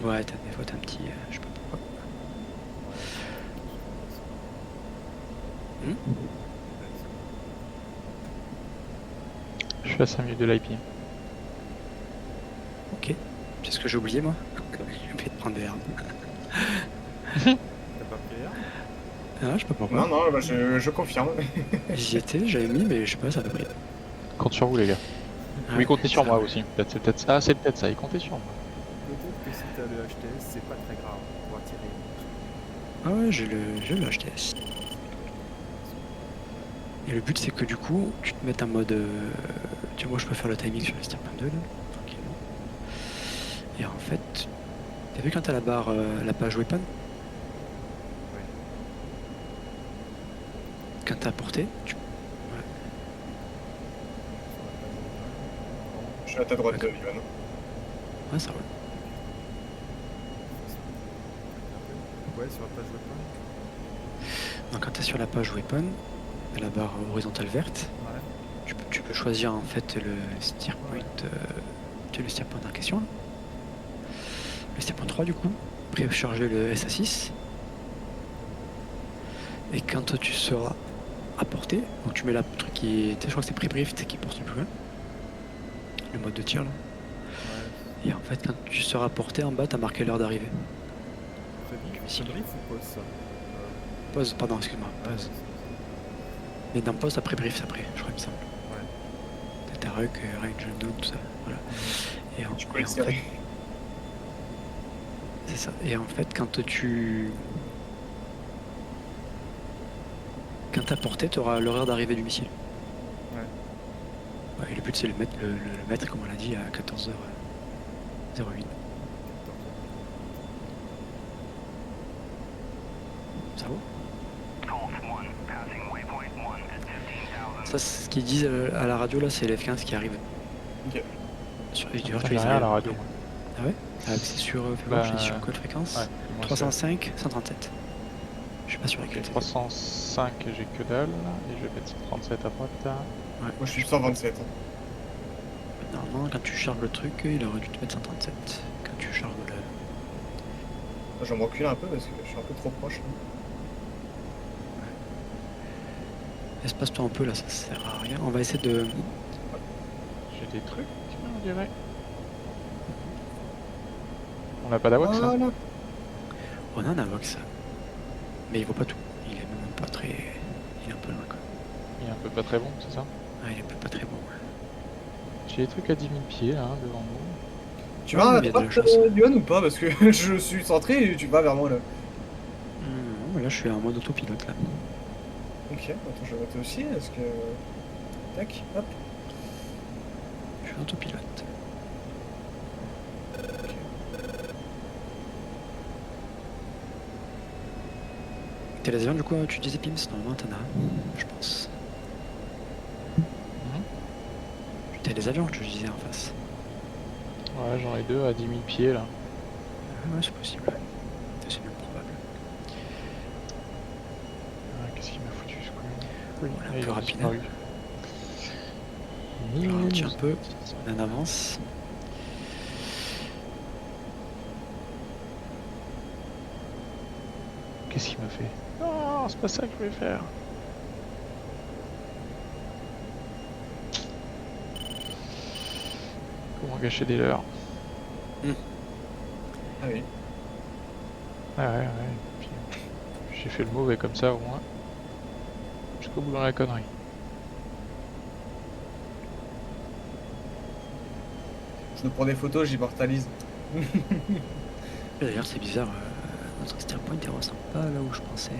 Ouais, des fois t'as un petit... je sais pas pourquoi. Je suis à 5 minutes de l'IP. Ok, c'est ce que j'ai oublié moi. Je vais te prendre des armes. T'as pas pris l'air? Ah, je sais pas pourquoi. Non, non, bah, je confirme. J'y étais, j'avais mis mais je sais pas, ça a pas pris. Compte sur vous les gars. Ouais, Oui, comptez sur ça moi va. aussi. C'est peut-être ça. Ah, c'est peut-être ça. Et comptez sur moi. Peut-être que si t'as le HTS, c'est pas très grave pour attirer. Ah ouais, j'ai le HTS. Et le but c'est que du coup, tu te mettes en mode... tu vois, moi je peux faire le timing sur le steer point 2 là, tranquillement. Et en fait, t'as vu quand t'as la barre, la page weapon? Ouais. Quand t'as porté, tu... Je suis à ta droite, Ivan. Ouais, ça roule. Ouais, sur la page weapon. Donc quand t'es sur la page weapon, t'as la barre horizontale verte, Ouais. tu peux choisir en fait le steer point, tu as le steer point en question. Là. Le steer point 3 du coup, précharger le SA6. Et quand tu seras à portée, donc tu mets la truc qui est, je crois que c'est pré-brief qui porte le plus loin, le mode de tir là. Ouais. Et en fait quand tu seras à portée en bas, t'as marqué l'heure d'arrivée. Brief ou pause ça Pause, pardon, excuse-moi, Ouais, pause. Mais dans pause, après brief, après, je crois, il me semble. Ouais. T'as Ruck, Range Unknown, tout ça. Voilà. Et en, Tu peux et le en serrer. fait, c'est ça. Et en fait, quand t'as porté, tu auras l'horaire d'arrivée du missile. Ouais. Ouais, et le but, c'est le mettre, comme on l'a dit, à 14h01. Ça vaut? Ça, c'est ce qu'ils disent à la radio, là, c'est l'F15 qui arrive. Ok. Sur, Ça fait rien à la radio. moi. Ah ouais? Ah, c'est sur, fais voir, je dis sur quelle fréquence? Ouais, moi, 305, 137. Je suis pas sûr laquelle c'est c'était. 305, j'ai que dalle. Et je vais mettre 137 à droite. Moi, je suis 127. Normalement, quand tu charges le truc, il aurait dû te mettre 137. Quand tu charges le... Je vais me reculer un peu parce que je suis un peu trop proche. Espace-toi un peu là, ça sert à rien. On va essayer de... J'ai des trucs, on dirait. On n'a pas d'avox là. Voilà. On a un Avox. Mais il voit pas tout. Il est même pas très. Il est un peu loin quoi. Il est un peu pas très bon, c'est ça? Ah, il est pas très bon. J'ai des trucs à 10 000 pieds là, hein, devant nous. Tu Ah, vas à mais il y a de la droite, chance. Yohan, ou pas? Parce que je suis centré et tu vas vers moi là. Non, mais là je suis en mode autopilote là. Ok, attends, je vais voter aussi. Est-ce que. Tac, hop. Je suis en autopilote. T'as les avions du coup, tu disais Pims? Normalement t'en as un, je pense. T'as les avions, je disais en face. Ouais, j'en ai 2 à 10 000 pieds là. Ah ouais, c'est possible. C'est même probable. Ah, qu'est-ce qu'il m'a foutu ce coup? Oui, Ah, un il peu a rapide. disparu. Je ralentis un peu. On en avance. Qu'est-ce qu'il m'a fait? Non, c'est pas ça que je voulais faire. Comment gâcher des leurres? Ah oui. Ah ouais, ouais. Puis, j'ai fait le mauvais comme ça au moins. Jusqu'au bout dans la connerie. Je nous prends des photos, j'immortalise. D'ailleurs, c'est bizarre. Notre steer point il ressemble pas là où je pensais.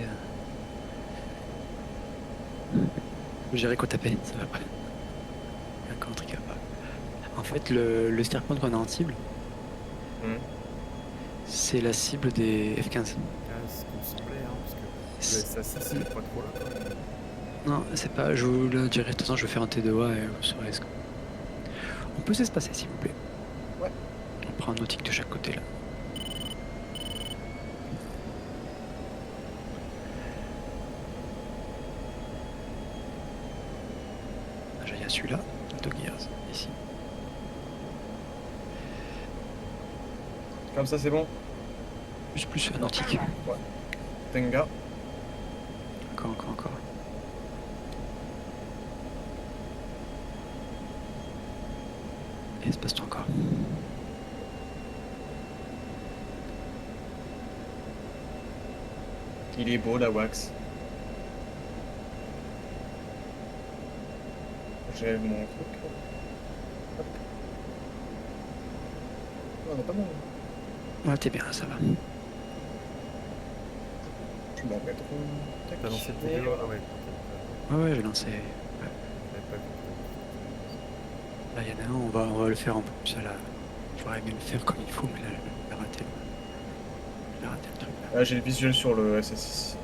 Je dirais qu'on tapait, ça va pas. Il y a encore un truc à part. En fait, le steer point qu'on a en cible, c'est la cible des F-15. Ah, c'est ce qui me semblait, hein, parce que le SAC, c'est pas trop là, quand même. Non, c'est pas. Je vous le dirai. De toute façon, je vais faire un T2A et vous saurez ce que. On peut s'espacer, s'il vous plaît. Ouais. On prend un nautique de chaque côté là. Déjà, il y a celui-là, Dog Years, ici. Comme ça, c'est bon. Plus un nautique. Tenga. Encore. Et espace-toi encore. Il est beau, la wax. J'ai mon truc. Hop. Oh, on est pas bon. Ouais, t'es bien, ça va. Je m'en mets trop. Tac. T'as lancé le Et vidéo? voilà. Ah ouais, Ouais, j'ai lancé. j'avais pas vu. Là, il y en a un, on va le faire en plus. Là, j'aurais aimé le faire comme il faut, mais là, j'ai raté le truc. Là, j'ai le visuel sur le SS6.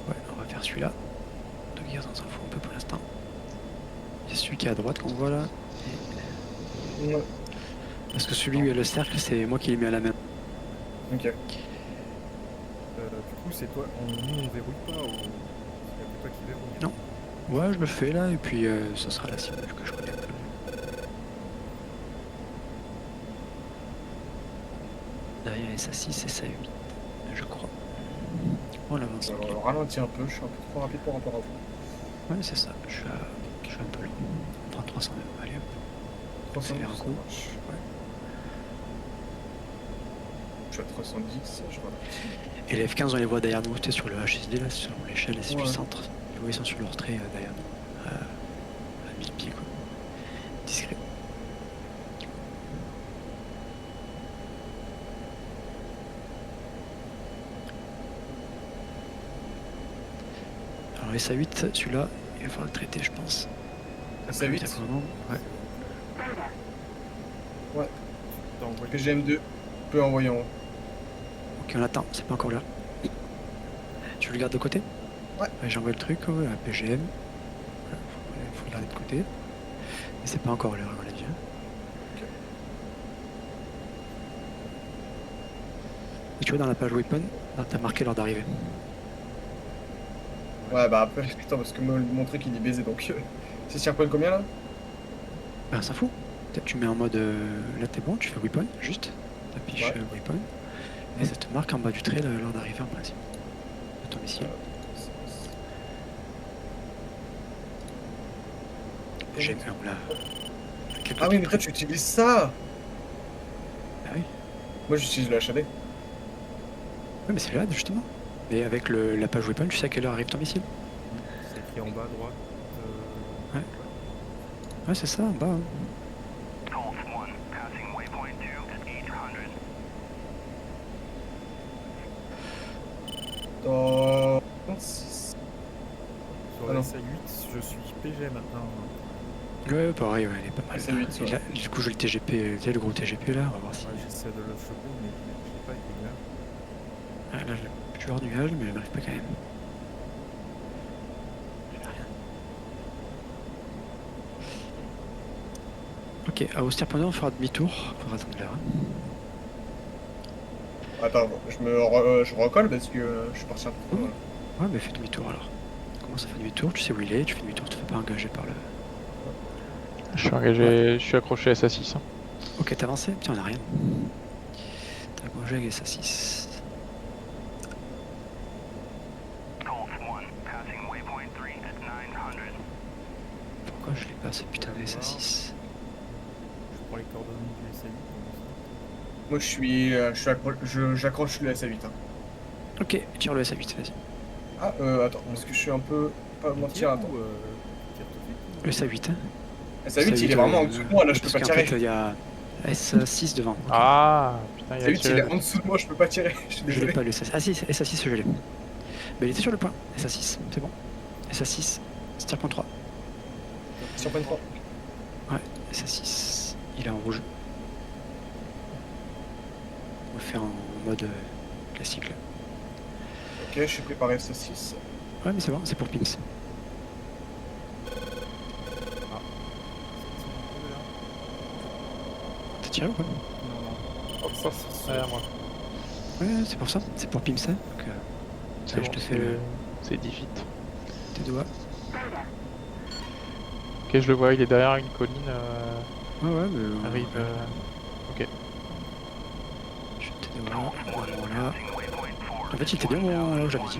Ouais, on va faire celui-là. Dog Years, on s'en fout un peu pour l'instant. Il y a celui qui est à droite qu'on voit là. Ouais. Parce que celui où il y a le cercle, c'est moi qui l'ai mis à la main. Ok. Du coup, c'est toi, nous on verrouille pas ou c'est que toi qui verrouille? Non. Ouais, je le fais là, et puis ça sera la cible que je connais un peu. Derrière SA 6 et SA 8, je crois. On avance. On ralentit un peu, je suis un peu trop rapide par rapport à vous. Ouais, c'est ça, je suis un peu lent. On prend 300 même, allez hop. 300, Accélère un ça coup. marche. Ouais. Je suis à 310, je ralentis. Et les F-15, on les voit derrière nous, c'était sur le HSD, là, selon l'échelle, et c'est Ouais. du centre. Et vous, ils sont sur leur trait derrière nous, à 1000 pieds, quoi. Discret. Alors, les SA8, celui-là, il va falloir le traiter, je pense. SA 8. Ouais. Ouais. T'as envoyé PGM2. Peu envoyer en haut. Ok, on attend, c'est pas encore là. Tu le gardes de côté? Ouais. J'envoie le truc, ouais, la PGM. Voilà, faut le garder de côté. Mais c'est pas encore l'heure, on l'a dit. Hein. Ok. Et tu vois, dans la page weapon, t'as marqué l'heure d'arrivée. Ouais, bah après, putain, parce que mon truc il est baisé donc. C'est sur point combien là? Ben, ça fout. Tu mets en mode. Là, t'es bon, tu fais weapon, juste. T'affiches Ouais. weapon. Et ça te marque en bas du trait l'heure d'arrivée en principe. De ton missile. PGM, on l'a. Ah oui, mais toi tu utilises ça! Moi j'utilise le HAD. Ouais, mais c'est là, justement. Mais avec la page weapon, tu sais à quelle heure arrive ton missile? C'est écrit en bas à droite. Ouais. Ouais, c'est ça, en bas. Hein. Dans 26. Sur Ah la non. SA8, je suis PG maintenant. Ouais, pareil, ouais, il est pas mal. C'est 8, Et ouais. là, du coup, j'ai le TGP, tu sais, le gros TGP là, on va voir si. Ouais, j'essaie de le choper, mais je l'ai pas avec les gars. Ah, là, je suis hors nuage, mais je n'arrive pas quand même. Je fais rien. Ok, à Austerpondeur, on fera demi-tour. Faudra attendre l'heure. Hein. Attends, je recolle parce que je suis parti un peu trop loin. Ouais, mais fais demi-tour alors. Comment ça fait demi-tour? Tu sais où il est, tu fais demi-tour, tu te fais pas engager par le. Je suis engagé, je suis accroché à SA6. Hein. Ok, t'as avancé? Putain, on a rien. T'as engagé avec SA6. Pourquoi je l'ai pas ce putain de SA6? Je prends les coordonnées du SA8 pour ça. Moi j'accroche le SA8. Hein. Ok, tire le SA8, vas-y. Ah, attends, parce que je suis un peu. Pas mentir, attends. Tire tout de Le suite, SA8, hein? SA8 il est vraiment en dessous de moi, là je peux parce pas qu'en tirer. fait, il y a SA6 devant. Ok. Ah, putain, il a SA8 il tiré. est en dessous de moi, je peux pas tirer. Je suis Je l'ai désolé. pas le SA6. Ah si, SA6 je l'ai. Mais il était sur le point. SA6, c'est bon. SA6, Stirpon 3. Sur point 3. SA6, il est en rouge. On va faire en mode classique là. Ok, je suis préparé SA6. Ouais, mais c'est bon, c'est pour Pims. T'as tiré ou pas? Non, non. SA6, Derrière moi. Ouais, c'est pour ça, c'est pour Pims. Hein. Donc, C'est allez, bon, je te fais le, c'est 10 feet. tes doigts. Ok, je le vois, il est derrière une colline. Ouais, ouais, mais. Arrive. Je fais tes doigts. Voilà. En fait, il était bien là où j'avais dit.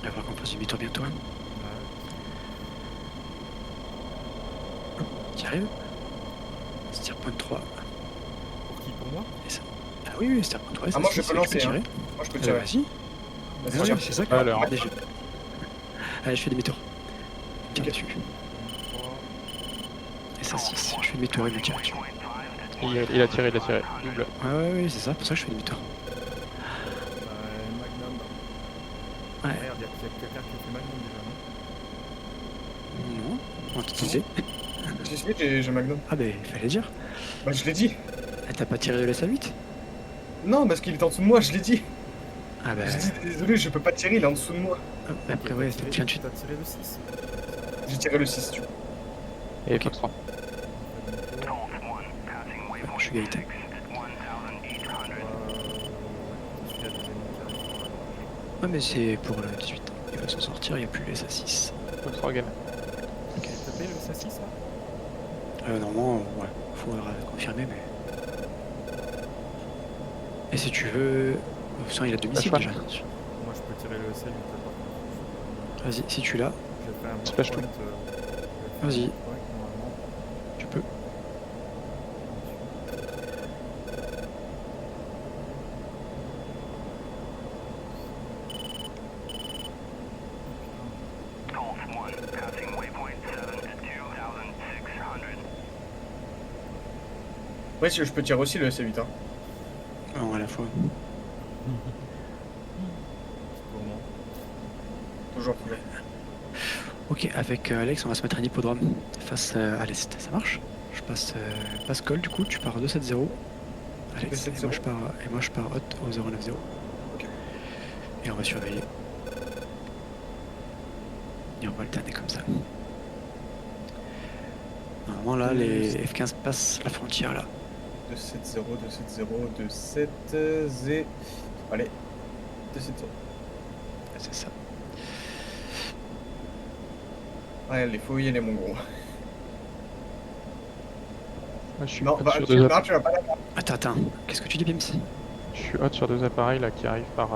Il va falloir qu'on fasse demi-tour bientôt. Hein. Tu arrives? Stirpon 3. Pour qui? Pour moi? Ah oui, oui, Stirpon 3. Ah, moi je SA6, peux lancer. tirer. Hein. Moi je peux Ah, tirer. vas-y. Vas-y, Ouais, tire. c'est ça. Ah, alors. Allez, allez, je fais demi-tour. Tire Ok. dessus. Et ça 6. Je fais demi-tour, il me tire dessus. Il a tiré, double. Ouais, c'est ça, pour ça que je fais demi-tour. Magnum. Ouais. Merde, il y a quelqu'un qui fait Magnum déjà, non? Non, on t'a tenté. J'ai Magnum. Ah, bah, il fallait dire. Bah je l'ai dit. Ah, t'as pas tiré de l'SA8? Non, parce qu'il est en dessous de moi, je l'ai dit. Ah, bah. J'ai dit désolé, je peux pas tirer, il est en dessous de moi. Après, ouais, T'as tiens, tu. tiré le 6. J'ai tiré le 6, tu vois. Et Ok. Fox 3. Je suis Gaëtan. Ouais, mais c'est pour le 18. Il va s'en sortir, il n'y a plus les SA6. Fox 3 game. T'as payé le SA6 là? Normalement, ouais, faut confirmer, mais. Et si tu veux. Sinon, il a deux missiles Flash déjà. Moi je peux tirer le SA8 par contre. Vas-y, si tu l'as, J'ai fait un Splash point, Vas-y. ouais, normalement. tu peux. Ouais, si je peux tirer aussi le C8. Hein. Non, à la fois. Toujours. Ok, avec Alex, on va se mettre un hippodrome face à l'est. Ça marche? Je passe col, du coup, tu pars 270. Alex, 270. et moi je pars hot au 090. Ok. Et on va surveiller. Et on va alterner comme ça. Normalement, là, les F-15 passent la frontière, là. 270, 270, 27Z. Allez, 270. C'est ça. Ouais, les faux y aller, mon gros. Moi, je suis Non, pas bah, sûr tu de vas pas la faire. Attends. Qu'est-ce que tu dis, Bims? Je suis hot sur 2 appareils là qui arrivent par...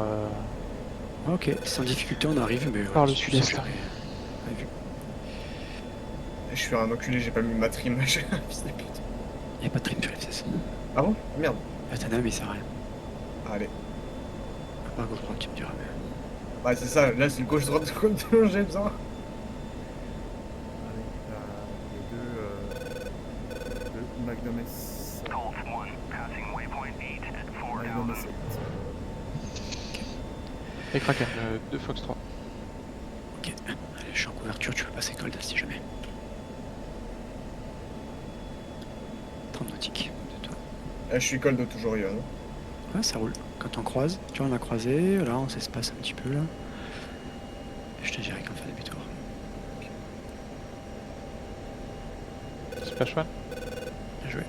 Ok, sans difficulté on arrive, mais Par le si tu sud-est. sais, j'avais vu. Je suis un enculé, j'ai pas mis ma trim. Fils de pute. Y a pas de trim sur F16. Ah bon? Merde. Atana, mais ça sert à rien. Allez. À part gauche-droite, tu me diras. Mais... Ouais, c'est ça, là c'est le gauche-droite comme j'ai besoin. Allez, les deux Magnum S. Magnum S8. Et Kraken, 2 Fox 3. Ok, allez, je suis en couverture, tu peux passer Cold si jamais. 30 nautiques de toi. Je suis cold toujours, Yohan. Ouais, ça roule. Quand on croise, tu vois, on a croisé, là on s'espace un petit peu là. Et je te dirai quand faire demi-tour. Splash one. Bien joué.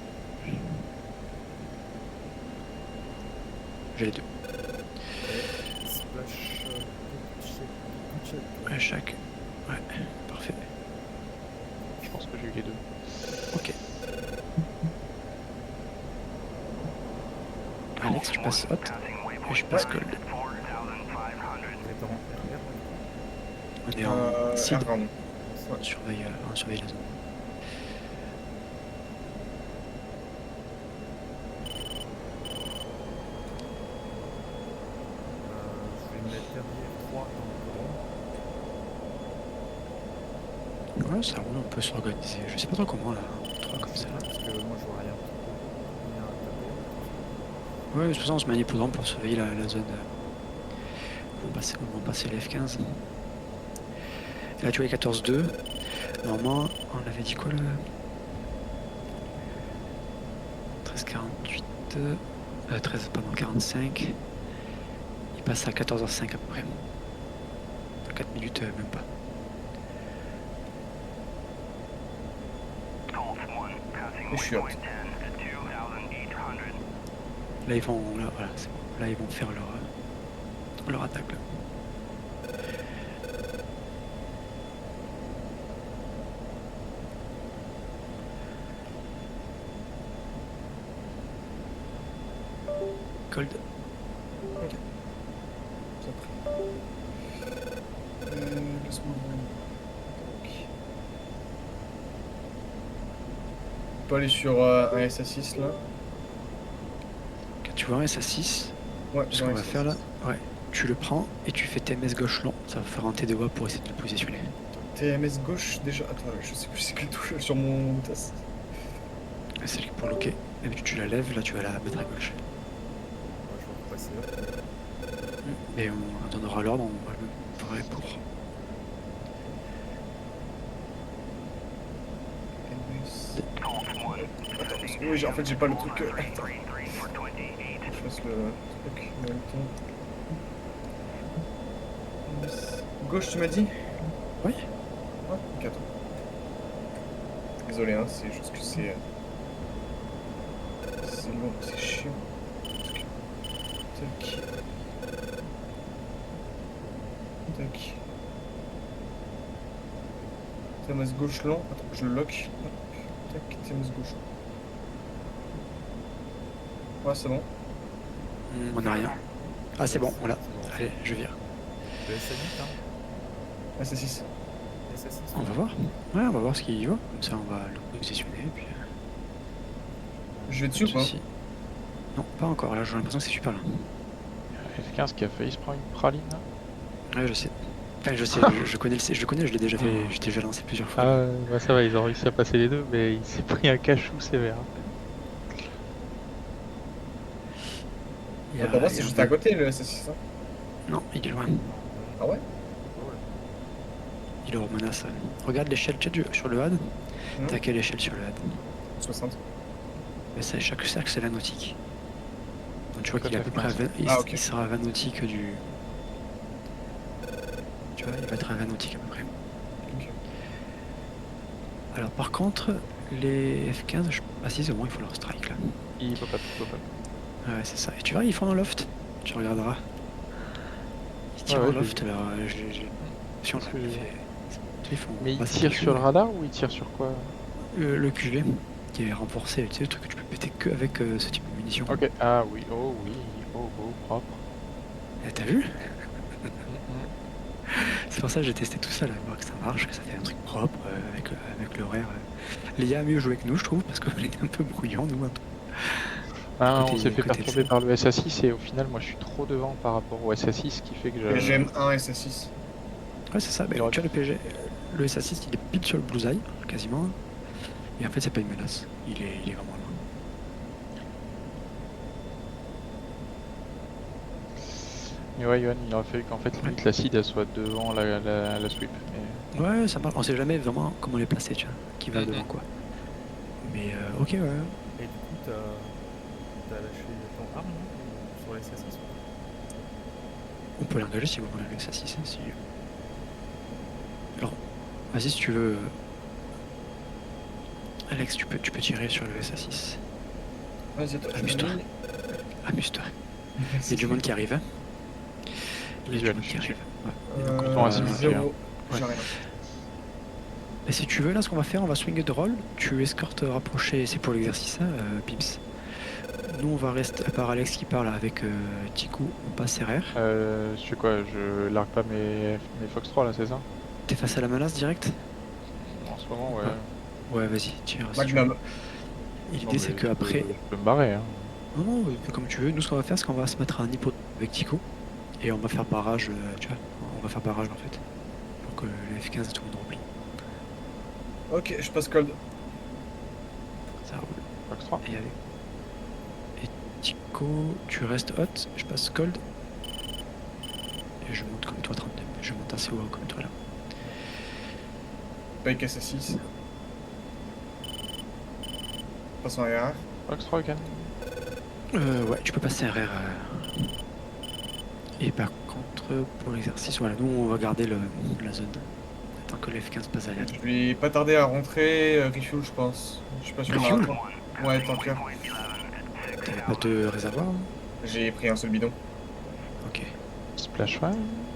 J'ai les deux. Splash. Ouais, chaque. Ouais, parfait. Je pense que j'ai eu les deux. Ok. Alex, tu passes hot et je passe cold. On est en seed. pardon. On surveille la zone. Je vais mettre dernier 3 dans Ouais, ça roule, on peut s'organiser. Je sais pas trop comment là, 3 comme ça. le parce que moi je vois rien. Rien à taper. Ouais, c'est pour ça on se met un hippodrome pour surveiller la zone. Où vont passer les F15. Et là tu vois les 14-2. Normalement, on avait dit quoi le 13-48. 13, pardon, 45. Il passe à 14h05 à peu près. Dans 4 minutes, même pas. Et je suis hot. Là ils vont, là, voilà, c'est bon. Là ils vont faire leur attaque. Là. Cold. Ça prie. Laisse-moi voir. Ok. On peut aller sur un SA6 là. Tu vois un SA6, Ouais, ce qu'on va faire là, ouais, tu le prends et tu fais TMS gauche long, ça va faire un T2 pour essayer de le positionner. TMS gauche déjà. Attends, je sais plus c'est quelle touche sur mon test. Celle pour loquer, d'habitude tu la lèves, là tu vas la mettre à gauche. Moi je vais repasser là. Et on donnera l'ordre, on va le ferait pour. TMS. Attends, parce que oui, en fait j'ai pas le truc. Attends. Je fasse le truc en même temps. TMS. Gauche tu m'as dit? Oui. Ouais, ok, attends. Désolé, hein, c'est juste que c'est. C'est long, c'est chiant. Tac. Tac. TMS gauche lent. Attends, je le lock. Hop. Tac, TMS gauche. Ouais, c'est bon. On n'a rien. Ah c'est bon, voilà. Allez, je vire. Le SA8, hein. Ah, c'est 6. SA6. On va voir. Ouais, on va voir ce qu'il vaut. Comme ça on va le positionner. Puis, Je vais dessus ou pas? ceci. Non, pas encore. Là, j'ai l'impression que c'est super là. F15 qui a failli se prendre une praline. Là. Ouais, je sais. Enfin, je sais, je connais je connais, je l'ai déjà fait, j'ai déjà lancé plusieurs fois. Ah, bah ça va, ils ont réussi à passer les deux, mais il s'est pris un cachou sévère. Il y Ah, a- pour moi, il y c'est a juste un- à côté le SS6. Non, il est loin. Ah ouais? Il est hors menace. Regarde l'échelle sur le HUD. T'as quelle échelle sur le HUD? 60. Mais chaque cercle, c'est la nautique. Donc tu vois qu'il est à peu F15. près à 20, Ah, ok. il sera à 20 nautiques du... Tu vois, il va être à 20 nautiques à peu près. Ok. Alors par contre, les F15, ah si, c'est bon, il faut leur strike là. Il peut pas, il peut pas. Ouais, c'est ça. Et tu vois, ils font un loft. Tu regarderas. Ils tirent ouais, en j'ai loft, vu. alors j'ai... Si on Parce que l'a j'ai- fait... Ils font... Mais il bah, c'est tire pas sur le chaud. radar ou il tire sur quoi? Le QG, qui est renforcé, tu sais, le truc que tu peux péter que avec ce type de munitions. Ok, ah oui, oh oui, oh beau, propre. T'as vu? C'est pour ça que j'ai testé tout ça là, voir que ça marche, que ça fait un truc propre avec l'horaire. Léa a mieux joué que nous, je trouve, parce qu'on était un peu brouillants, nous. Un peu. Ah, Côté- on s'est fait côté perturber Excel. par le SA6 et au final, moi je suis trop devant par rapport au SA6, ce qui fait que Et j'aime 1 et SA6. Ouais, c'est ça. Mais tu vois, le PG, le SA6, il est pile sur le bullseye, quasiment. Et en fait, c'est pas une menace. Il est vraiment loin. Mais ouais, Yoann, il aurait fallu qu'en fait, limite, l'acide elle soit devant la sweep. Mais... Ouais, ça marche. On sait jamais vraiment comment les placer, tu vois. Qui va Mhm. devant quoi. Mais ok, ouais. Et du coup, t'as lâché ton arme non, sur les SS. On peut l'engager si vous voulez le SA6. Si... Alors, vas-y si tu veux. Alex, tu peux tirer sur le SA6. Vas-y, attends, Amuse-toi. Amuse-toi. Il y a du monde qui arrive. Hein. Il y a du Visuel, monde qui je suis arrive. Ouais. Il y a beaucoup de temps à s'impliquer, 0. Ouais. J'ai rien. Et si tu veux, là, ce qu'on va faire, on va swing de roll. Tu escortes rapprocher, c'est pour l'exercice, hein, Pips. Nous, on va rester, à part Alex qui parle avec Tiku, on passe RR. Je fais quoi? Je largue pas mes Fox 3 là, c'est ça? T'es face à la menace directe? En ce moment, ouais. Ouais, vas-y, tire. Si tu veux. Magnum. Et Non, l'idée, mais c'est qu'après. Je peux me barrer. Hein. Non, non, fais comme tu veux. Nous, ce qu'on va faire, c'est qu'on va se mettre à un niveau avec Tiku. Et on va faire barrage, tu vois. On va faire barrage en fait. Pour que le F15 et tout le monde replie. Ok, je passe cold. Ça roule. Fox 3. Et allez. Et Tico, tu restes hot, je passe cold. Et je monte comme toi 32. Je monte assez haut comme toi là. Avec SA6. Passe en RR. Fox 3 again. Ouais, tu peux passer RR. Et par contre, pour l'exercice, voilà, nous on va garder la zone. Tant que le F15 passe à la. Je vais pas tarder à rentrer. Refuel, je pense. Je sais pas si on a un Refuel temps. Ouais, tanker. T'avais pas de réservoir hein? J'ai pris un seul bidon. Ok. Splash 1,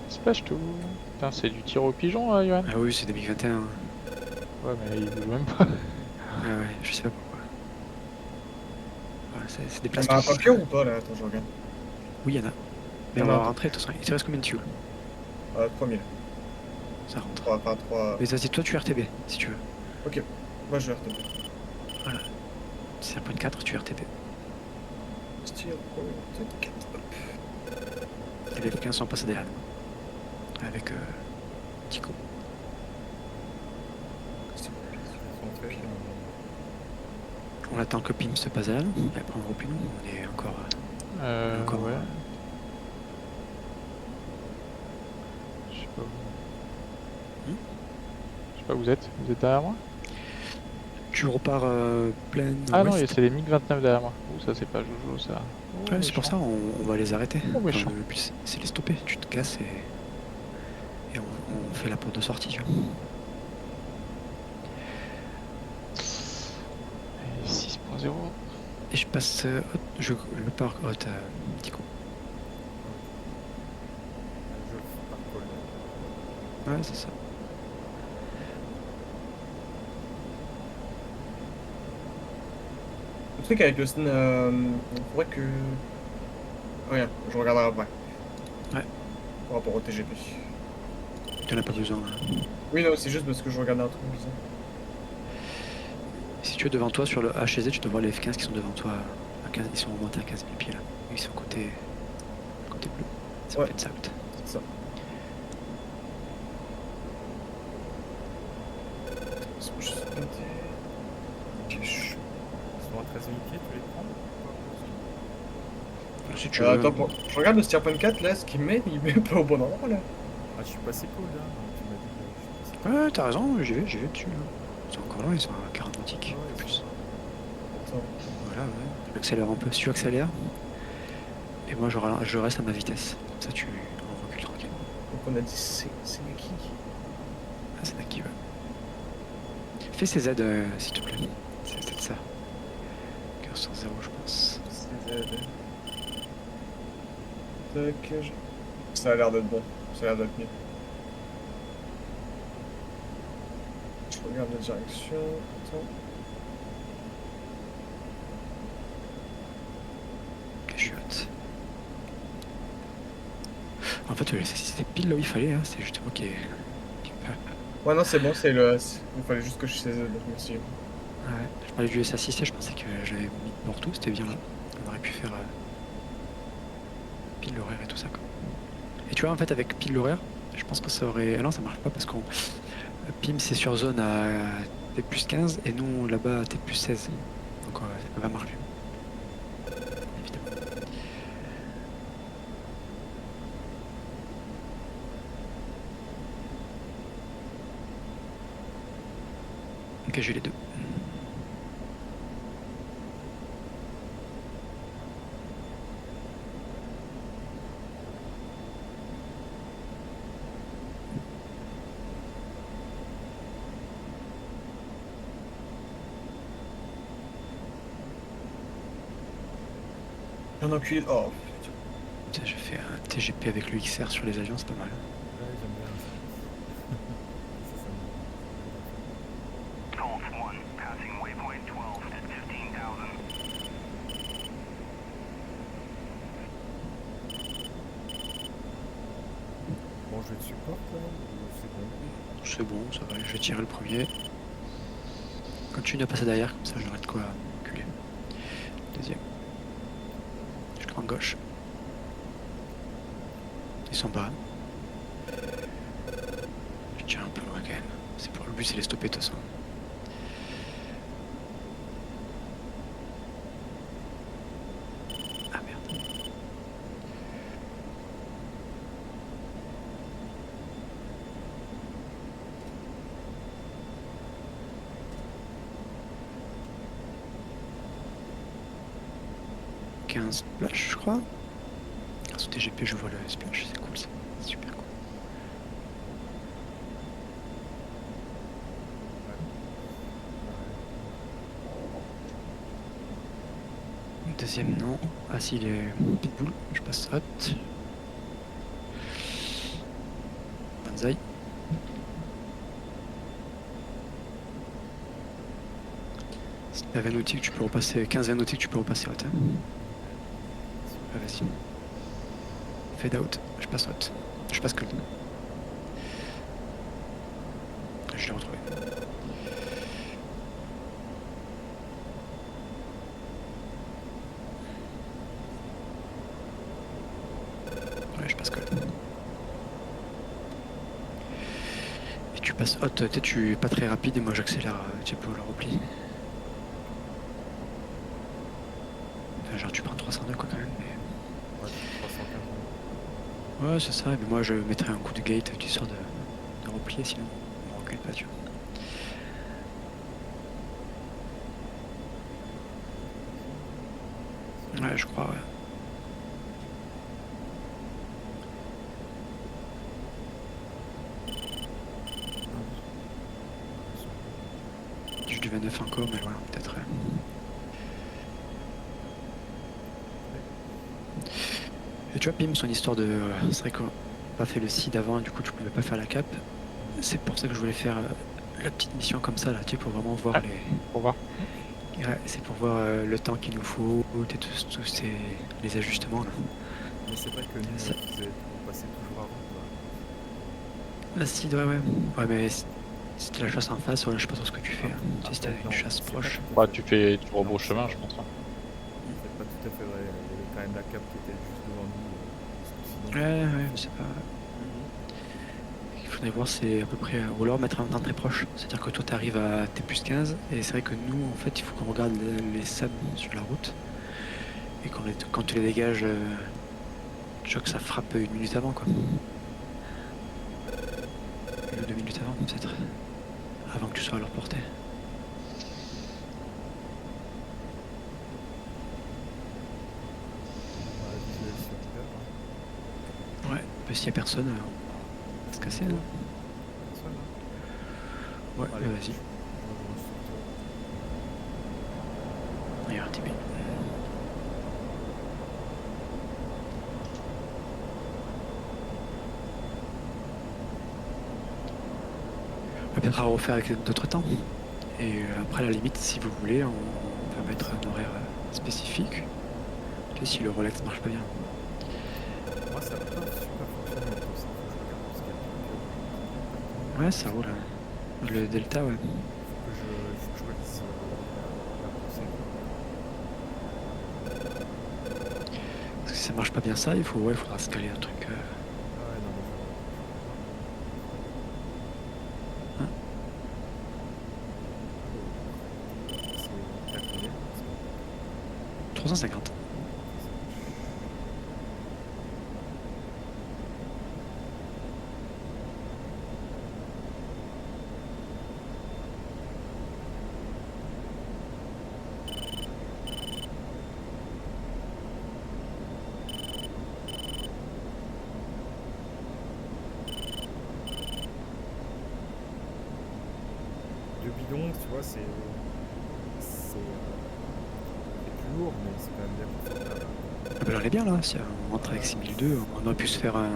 Splash 2. Putain, c'est du tir au pigeon, hein, Yoann? Ah oui, c'est 2021. Ouais, mais il bouge même pas. Ah ouais, je sais pas pourquoi. Voilà, c'est des On places. a un tanker ou pas là? Attends, je regarde. Oui, il y en a. Mais Il y on en a va un. rentrer, de toute façon. Il te reste combien de fuel? 3000. Ça rentre. 3, pas 3. Mais vas-y, toi tu RTB si tu veux. Ok. Moi je vais RTB. Si c'est un point 4, tu RTB. Style, 4. Hop. Et les F15 sont passés derrière nous. Avec Tico. On attend que Pim se passe derrière nous. Et après on replie nous. On est encore. Encore, Ouais. Je sais pas où. Je sais pas où vous êtes. Vous êtes derrière moi? Tu repars plein. Ah non, ouest. c'est les MiG-29 derrière moi. Ouh, ça c'est pas Jojo ça. Oh, Ouais, c'est pour ça, on va les arrêter. Oh, méchant. le but, c'est les stopper. Tu te casses et on fait la porte de sortie, tu vois. Et 6.0. Et je passe. Je pars hot Tico. Je pars cold. Ouais, c'est ça. Le truc avec le stun, faudrait que. Regarde, je regarderai après. Ouais. Par rapport au TGP. Tu n'en as pas besoin. Hein. Oui, non, c'est juste parce que je regardais un truc bizarre. Si tu es devant toi sur le HZ, tu dois voir les F15 qui sont devant toi. À 15, ils sont remontés à 15 000 pieds là. Ils sont côté bleu. Ça Ouais. fait south. C'est ça. Est-ce que je suis planté? Ok, Ils sont à 13 000 pieds, tu les prends ou Si tu veux. Attends, je regarde le Steer 4 là, ce qu'il met, il met pas au bon endroit là. Ah, je suis passé cold là. Tu m'as dit que je suis passé Ouais, t'as raison, j'y vais dessus là. Ils sont encore là, ils sont à 40 nautiques. Ouais, plus. Attends. Voilà, ouais. J'accélère un peu. Si tu accélères, et moi je reste à ma vitesse. Comme ça, on recule tranquille. Donc on a dit c'est qui? Ah, c'est Naki, ouais. Fais ces Z s'il te plaît. C'est peut-être ça. Cœur sur 0, je pense. CZ. Tac. Ça a l'air d'être bon. Ça a l'air d'être mieux. Je regarde la direction. Attends. Ok, je suis hot. En fait, c'était pile là où il fallait, hein. C'est justement qui est. Ouais, non, c'est bon, c'est le. Il fallait juste que je saisisse, donc merci. Ouais, je parlais du S assisté, je pensais que j'avais mis Porto, c'était bien là. On aurait pu faire pile l'horaire et tout ça quoi. Et tu vois en fait avec pile l'horaire, je pense que ça aurait. Ah non ça marche pas parce qu'on. Pim c'est sur zone à T plus 15 et nous là-bas à T plus 16. Donc ça va marcher. Évidemment. Ok j'ai les deux. Un enculé. Oh, putain. Tiens, j'ai fait un TGP avec le XR sur les avions, c'est pas mal. Ouais, j'aime bien ça. Ça, ça me- Golf 1, passing waypoint 12 at 15,000. Bon, je vais te support là, ou c'est bon? C'est bon, ça va, je vais tirer le premier. Continue à passer derrière, comme ça j'aurai de quoi reculer. Deuxième. Je prends gauche. Ils sont bas. Je tire un peu loin quand même. C'est pour le but c'est les stopper de toute façon. Ah merde. « 15 splash je crois. Grâce au TGP je vois le splash, c'est cool ça. C'est super cool. Deuxième non. Ah si il est pitbull, je passe hot. Banzai. Si t'as 20 nautique tu peux repasser. 15 nautique tu peux repasser hot. Hein. Ah, vas-y. Fade out, je passe hot. Je passe cold. Je l'ai retrouvé. Ouais, je passe cold. Et tu passes hot, peut-être tu es pas très rapide et moi j'accélère un petit peu le repli. Enfin, genre tu prends 302 quoi quand même. Mais... Ouais, 315. Ouais, c'est ça, mais moi je mettrais un coup de gate, tu sors de replier sinon on recule pas, tu vois. Ouais, je crois, ouais. J'ai du 29 encore, mais voilà, peut-être. Et tu vois, Pim, son histoire de. C'est vrai qu'on n'a pas fait le seed avant, du coup tu pouvais pas faire la cap. C'est pour ça que je voulais faire la petite mission comme ça, là, tu sais, pour vraiment voir Ah. les. Pour voir. Ouais, c'est pour voir le temps qu'il nous faut, et tous les ajustements là. Mais c'est vrai que nous, Ça- on passait toujours avant, quoi. La seed, ouais, ouais. Ouais, mais si t'as la chasse en face, ouais, je sais pas trop ce que tu fais. Hein. Tu sais, si t'as Après, une non, chasse c'est proche. pas tout à Bah, fait- tu rebrousses chemin, je pense. Hein. C'est pas tout à fait vrai. Il y avait quand même la cap qui était juste devant nous. Parce que sinon, Ouais, ouais, mais c'est pas. Il faudrait voir, c'est à peu près. Ou alors mettre un temps très proche. C'est-à-dire que toi, t'arrives à T plus 15, et c'est vrai que nous, en fait, il faut qu'on regarde les sables sur la route. Et quand tu les dégages, je vois que ça frappe 1 minute avant, quoi. 2 minutes avant, peut-être. Avant que tu sois à leur portée. on va visuel sur l'hiver. Ouais, mais s'il y a personne, on va se casser, hein. Personne, hein. Ouais, Allez, vas-y. je rejoins sur toi. Il y a un TB. On va peut-être à refaire avec d'autres temps. Et après, à la limite, si vous voulez, on peut mettre un horaire spécifique. Tu sais, si le Rolex marche pas bien. Moi, ça n'a pas super fonctionné Ouais, ça roule. Le delta, ouais. Faut que je relise la course un peu. Parce que si ça marche pas bien ça, il faudra se caler un truc. Ah ouais, non, mais Hein c'est la combien? 350. Deux bidons, tu vois, c'est plus lourd, mais c'est quand même bien confortable. Ah bah là, on est bien là. Si on rentre avec 6002, on aurait pu se faire un.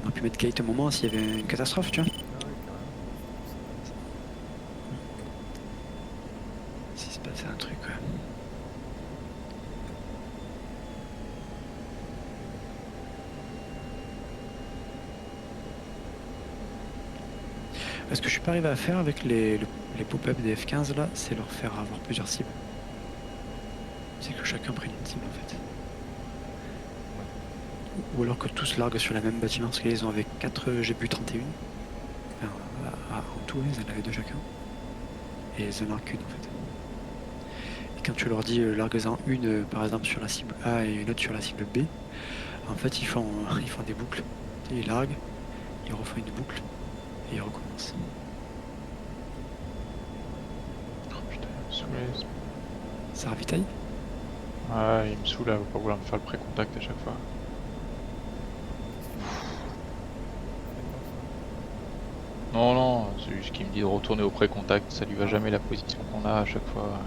On aurait pu mettre Kate au moment s'il y avait une catastrophe, tu vois. Ah ouais, carrément. Si se passait un truc, ouais. Ce que je suis pas arrivé à faire avec les pop-up des F-15 là, c'est leur faire avoir plusieurs cibles. C'est que chacun prenne une cible en fait. Ou alors que tous larguent sur la même bâtiment, parce qu'ils ont avec 4 GBU 31. Enfin, en tout, ils en avaient 2 chacun. Et ils en larguent qu'une en fait. Et quand tu leur dis larguez-en une par exemple sur la cible A et une autre sur la cible B, en fait ils font des boucles. Ils larguent, ils refont une boucle et ils recommencent. Oh putain, il me saoulait. Ça ravitaille? Ouais, il me saoule à pas vouloir me faire le pré-contact à chaque fois. Non, non, c'est juste qu'il me dit de retourner au pré-contact, ça lui va jamais la position qu'on a à chaque fois.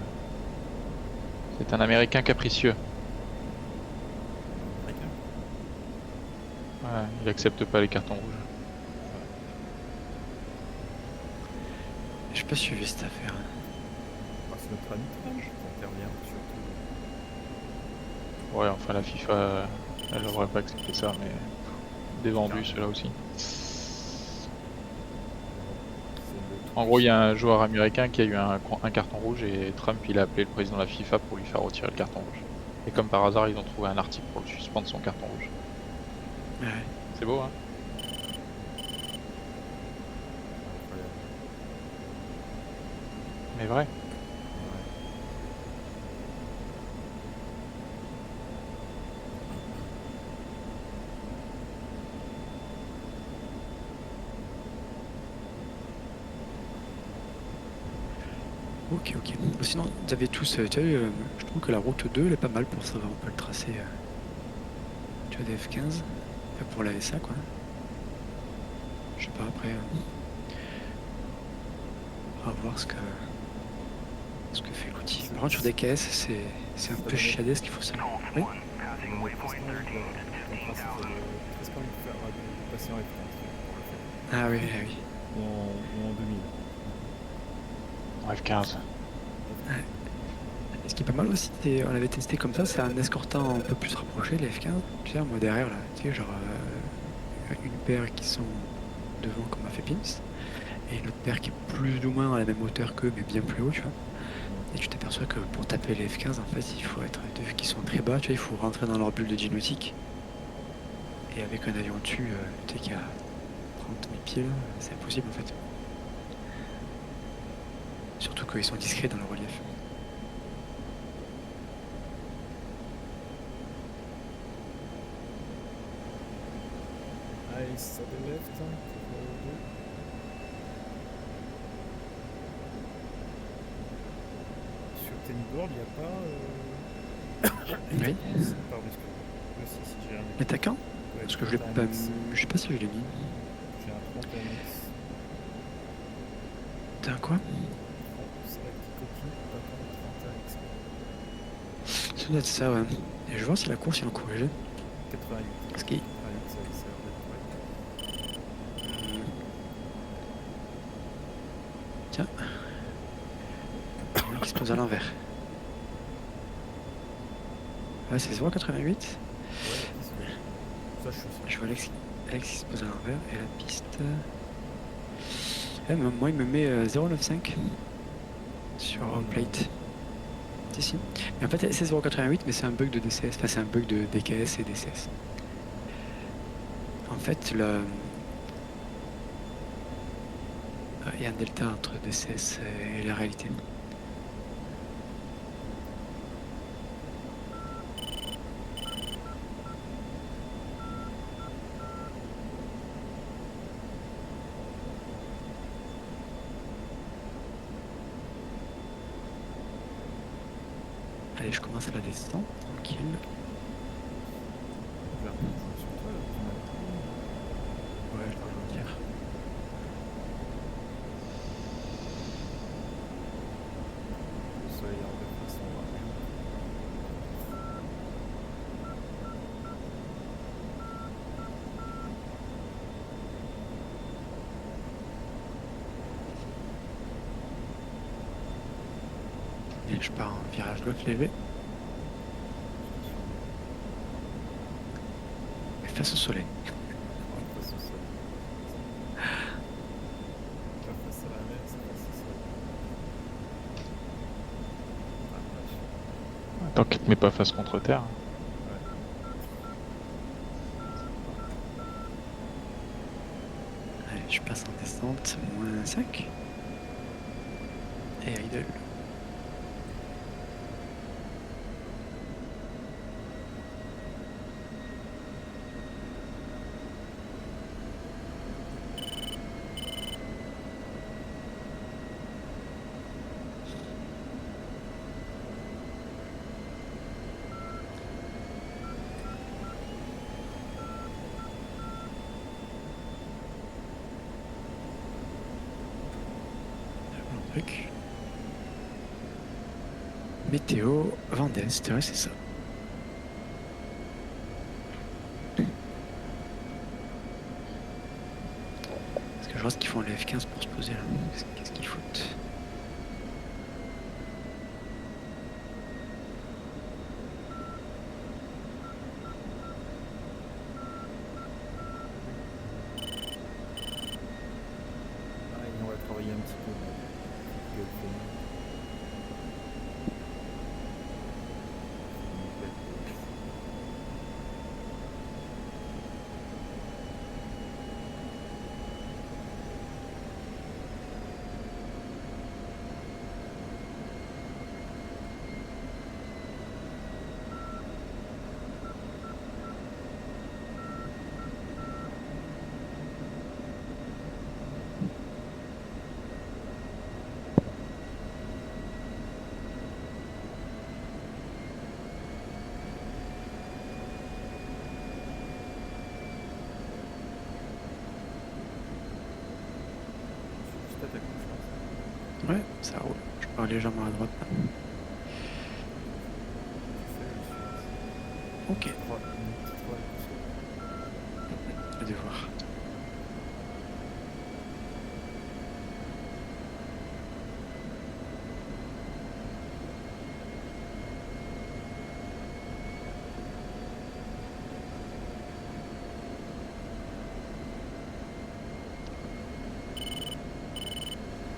C'est un Américain capricieux. Ouais, il accepte pas les cartons rouges. J'ai pas suivi cette affaire. Ah, c'est notre arbitrage qui intervient surtout. Ouais, enfin la FIFA, elle aurait pas accepté ça, mais des vendus ceux-là aussi. En gros, il y a un joueur américain qui a eu un carton rouge et Trump il a appelé le président de la FIFA pour lui faire retirer le carton rouge. Et comme par hasard, ils ont trouvé un article pour le suspendre son carton rouge. Ouais. C'est beau, hein? Incroyable. Mais vrai. Ok, ok. Sinon, vous avez tous. Tu vois, je trouve que la route 2 elle est pas mal pour savoir un peu le tracé. Tu vois, des F-15. Enfin, pour la SA, quoi. Je sais pas, après. On va voir ce que fait l'outil. Par contre, sur des caisses, c'est un peu chiadesque, il faut ça. Oui. Passing On a waypoint presque 13 envie de at 15,000. presque envie de faire de passer en F15 pour le faire. Ah oui, ah oui. Ou en 2000. En F15. Ce qui est pas mal aussi, on l'avait testé comme ça, c'est un escortant un peu plus rapproché, les F-15. Tu sais, moi derrière, là, tu sais, genre une paire qui sont devant comme a fait Pims, et une autre paire qui est plus ou moins à la même hauteur qu'eux, mais bien plus haut, tu vois. Et tu t'aperçois que pour taper les F-15, en fait, il faut être vu qu'ils sont très bas, tu vois, il faut rentrer dans leur bulle de jet nautique. Et avec un avion dessus, tu sais, qui a 30 000 pieds, là, c'est impossible en fait. Surtout qu'ils sont discrets dans le relief. Ice à the left. Sur Tennyboard, il n'y a pas. Oui. Pardon, si j'ai un. L'attaquant? Ouais, Parce que je l'ai pas. Je sais pas si je l'ai mis. J'ai un 31X. T'as un quoi? C'est la petite coquille, pas le 31X. Ça doit être ça, ouais. Et je vois si la course il est en corrigé. 88. Parce qu'il. 88, ça a l'air d'être correct. Tiens. Le mec qui se pose à l'envers. Ah, c'est 0,88. Ouais, ça je suis sûr. Je vois Alex qui se pose à l'envers et la piste. Moi, il me met 0,95 sur Oh, non. plate. Si. Mais en fait, c'est 0,88, mais c'est un bug de DCS. Enfin, c'est un bug de DKS et DCS. En fait, il y a un delta entre DCS et la réalité. Allez, je commence à la descente, tranquille. Vers ton point sur toi, là, tu m'as Ouais, je dois le dire. dit. Le soleil en de façon Et je pars en virage gauche léger. Mais face au soleil. face au soleil. Pas face à la mer, c'est face au soleil. Ah, vache. Tant qu'il te met pas face contre terre. Allez, je passe en descente, moins 5. Et idle. Truc. Météo, vent d'est, ouais, c'est ça. Parce que je vois ce qu'ils font les F15 pour se poser là. Qu'est-ce qu'ils foutent? Ah, et on va travailler un petit peu. Le film. Juste à ta confiance. Ouais, ça roule. Je pars légèrement à droite. Ok, Une petite toile. je vais voir.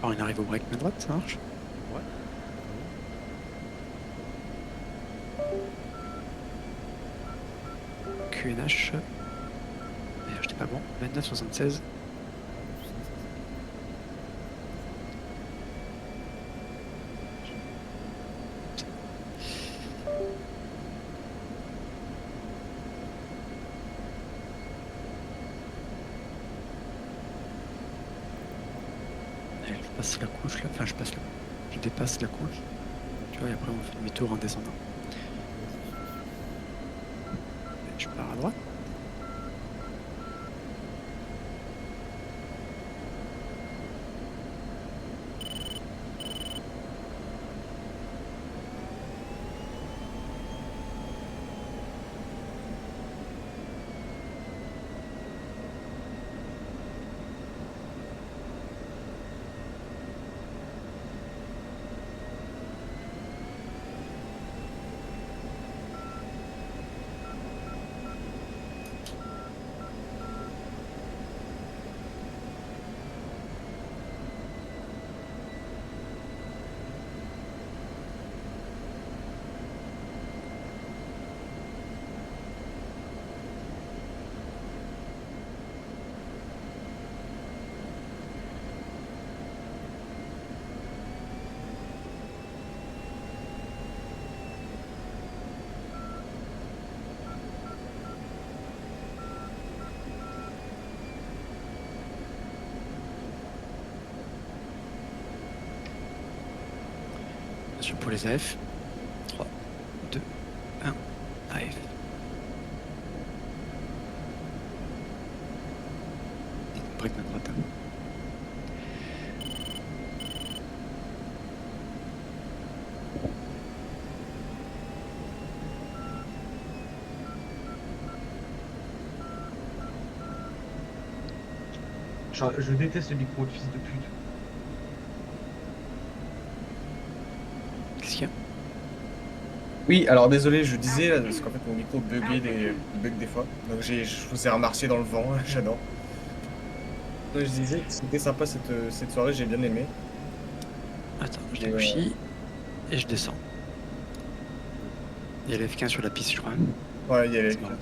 Alors, il arrive au break main droite, ça marche? Ouais. QNH. D'ailleurs, j'étais pas bon. 29,76. Allez, je passe la couche là. Enfin, je dépasse la couche. Tu vois, et après, on fait demi-tour en descendant. Je pars à droite. Attention pour les AF. 3, 2, 1, AF. Break ma droite. Je déteste le micro de fils de pute. Qu'est-ce qu'il y a? Oui, alors désolé, je disais, là, parce qu'en fait mon micro bug des fois. Donc je vous ai remarqué dans le vent, j'adore. Donc, je disais que c'était sympa cette soirée, j'ai bien aimé. Attends, je Et, débouchis et je descends. Il y a le F15 sur la piste, je crois. Ouais, il y a les C'est marrant.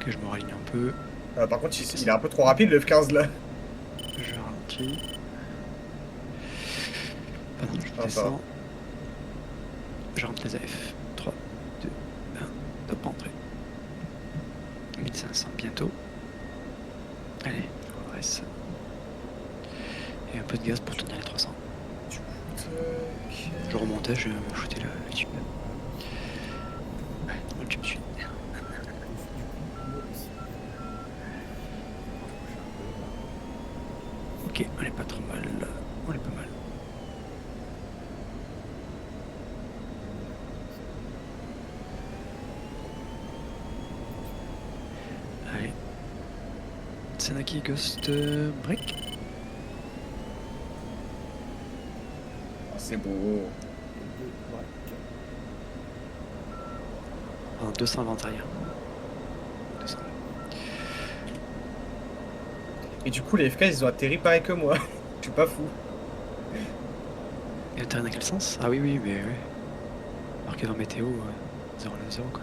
Que je me raligne un peu. Par contre, il est un peu trop rapide le F15 là. Je ralentis. Pardon, je Ah, ça descends. Je rentre les AF. 3, 2, 1. Top entrée. 1500 bientôt. Allez, on reste. Et un peu de gaz pour tenir les 300. Je remontais, je shootais le tube. Ouais, le tube suit. Ok, on est pas trop mal. On est pas mal. Allez. Senaki Ghost Break. C'est beau. En 220 arrière. 200. Et du coup, les FK ils ont atterri pareil que moi. Je suis pas fou. Et le terrain dans quel sens? Ah oui, oui, mais oui. Marqué dans météo, 0,0 quoi.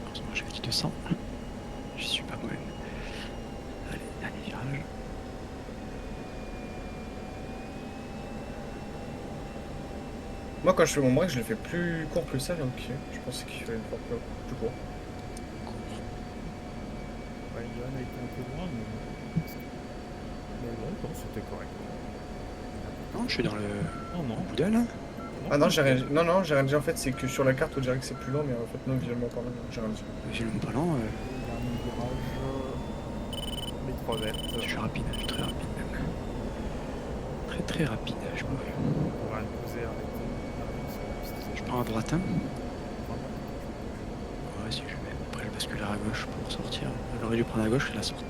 Heureusement, j'ai dit 200. Je suis pas moi-même. Allez, dernier virage. Moi, quand je fais mon break, je le fais plus court que ça, donc je pensais qu'il fallait le faire plus court. Ouais, Yann a été un peu loin, mais bon, non, c'était correct. Non, je suis dans le Non, non. Bouddha là. Ah non, j'ai rien dit en fait, c'est que sur la carte on dirait que c'est plus lent, mais en fait non, visuellement parlant, j'ai rien dit. Visuellement parlant, Dernier virage, les 3 vertes. je suis rapide, je suis très rapide même. Très très rapide, je me fais. On va imposer arrêter. Je prends à droite. Hein. Ouais, si je mets. Après, je bascule à gauche pour sortir. J'aurais dû prendre à gauche et la sortir.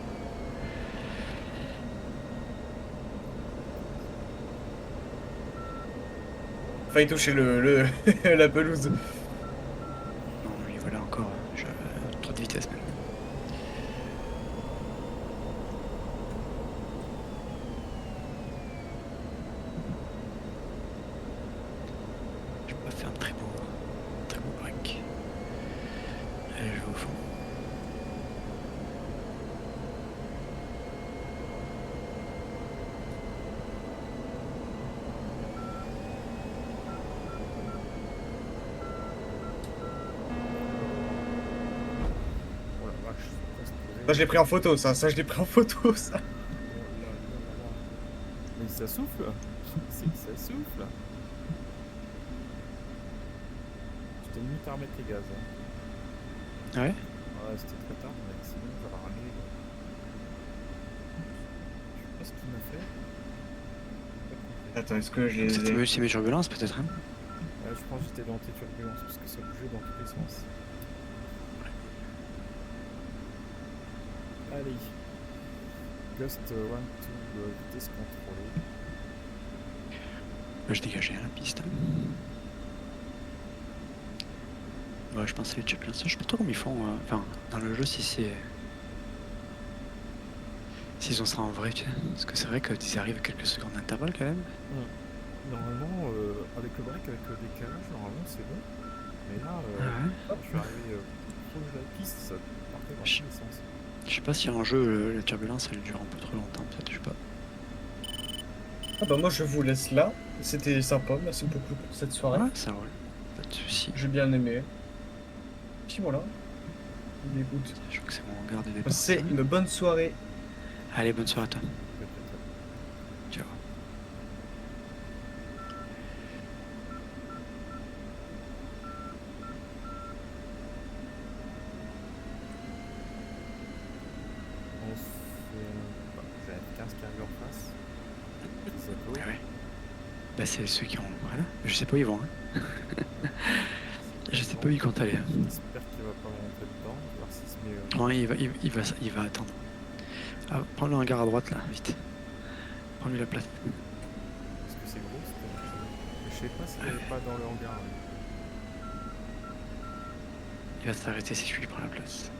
Failli toucher la pelouse. Non, lui voilà encore. J'ai trop de vitesse même. Je peux pas faire un très beau break. Allez, je vais au fond. Oh la vache, c'est presque posé. Ça, je l'ai pris en photo, ça je l'ai pris en photo, ça. Oh là là là là. Mais ça souffle. C'est que ça souffle. Je t'ai mis à remettre les gaz. Hein. Ah ouais? Ouais, c'était très tard, mais sinon ça va ramener. Je sais pas ce qu'il m'a fait. Attends, est-ce que je C'était les ai... aussi mes turbulences peut-être. Hein. Je pense que j'étais dans tes turbulences parce que ça bougeait dans tous les sens. Allez. Ghost 1, 2, vitesse contrôlée. Là, je dégageais la piste. Hein. Ouais, je pensais les turbulences. Je sais pas trop comment ils font. Enfin, dans le jeu, si c'est. S'ils ont ça en vrai, tu sais. Parce que c'est vrai qu'ils arrivent à quelques secondes d'intervalle quand même. Normalement, avec le break, avec le décalage, normalement c'est bon. Mais là, Ah ouais. hop, je suis arrivé proche de la piste, ça partait dans tous les sens. Je sais pas si en jeu, la turbulence elle dure un peu trop longtemps, peut-être, je sais pas. Ah bah moi je vous laisse là. C'était sympa, merci beaucoup pour cette soirée. Ouais, ça roule. Pas de soucis. J'ai bien aimé. Puis voilà. Eh bien, écoute, Je crois que c'est mon hangar de départ. passez ça. une bonne soirée. Allez, bonne soirée à toi. Peut-être. Ciao. On se fait. Bah, j'ai F15 qui arrive en face. Des autos. Ouais, ouais. Bah, c'est ceux qui ont. Voilà. Je sais pas où ils vont. Hein. Je sais pas où ils comptent aller. Hein. J'espère qu'il va pas me rentrer dedans. Voir s'il se met. Non, il va attendre. Ah, prends le hangar à droite là, vite. Prends-lui la place. Est-ce que c'est gros je sais pas s'il est pas dans le hangar. Il va s'arrêter si je lui prends la place.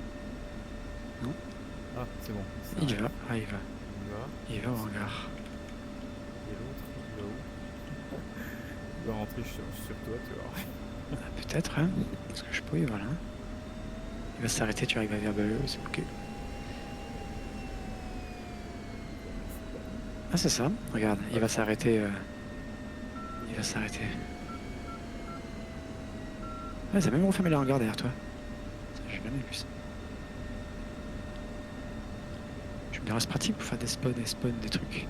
Ah, c'est bon. Il y va. Ah, il va. Il va. Il va au hangar. Et l'autre, il va où? Il va rentrer sur toi, tu vois. Ah, peut-être, hein. Parce que je sais pas où il va là. Il va s'arrêter, tu arrives à vers c'est ok. Ah, c'est ça. Regarde, il va s'arrêter. Il va s'arrêter. Ah, ça a même refermé le hangar derrière toi. Ça, j'ai jamais vu ça. Tu me diras, c'est pratique pour faire des spawns, des trucs.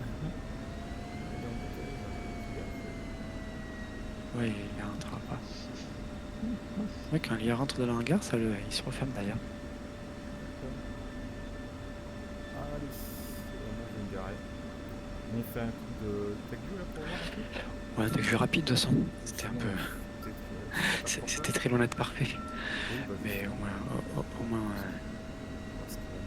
Ouais, il rentrera pas. Ouais, quand il rentre dans le hangar, il se referme d'ailleurs. Allez, moi je vais me garer. On fait un coup de tech view là pour voir un peu. Ouais, t'as vu rapide de toute façon. C'était un Sinon, peu. peut-être, pas sur C'était place. très loin d'être parfait. Oui, bah, Mais justement, au moins. parce qu'il va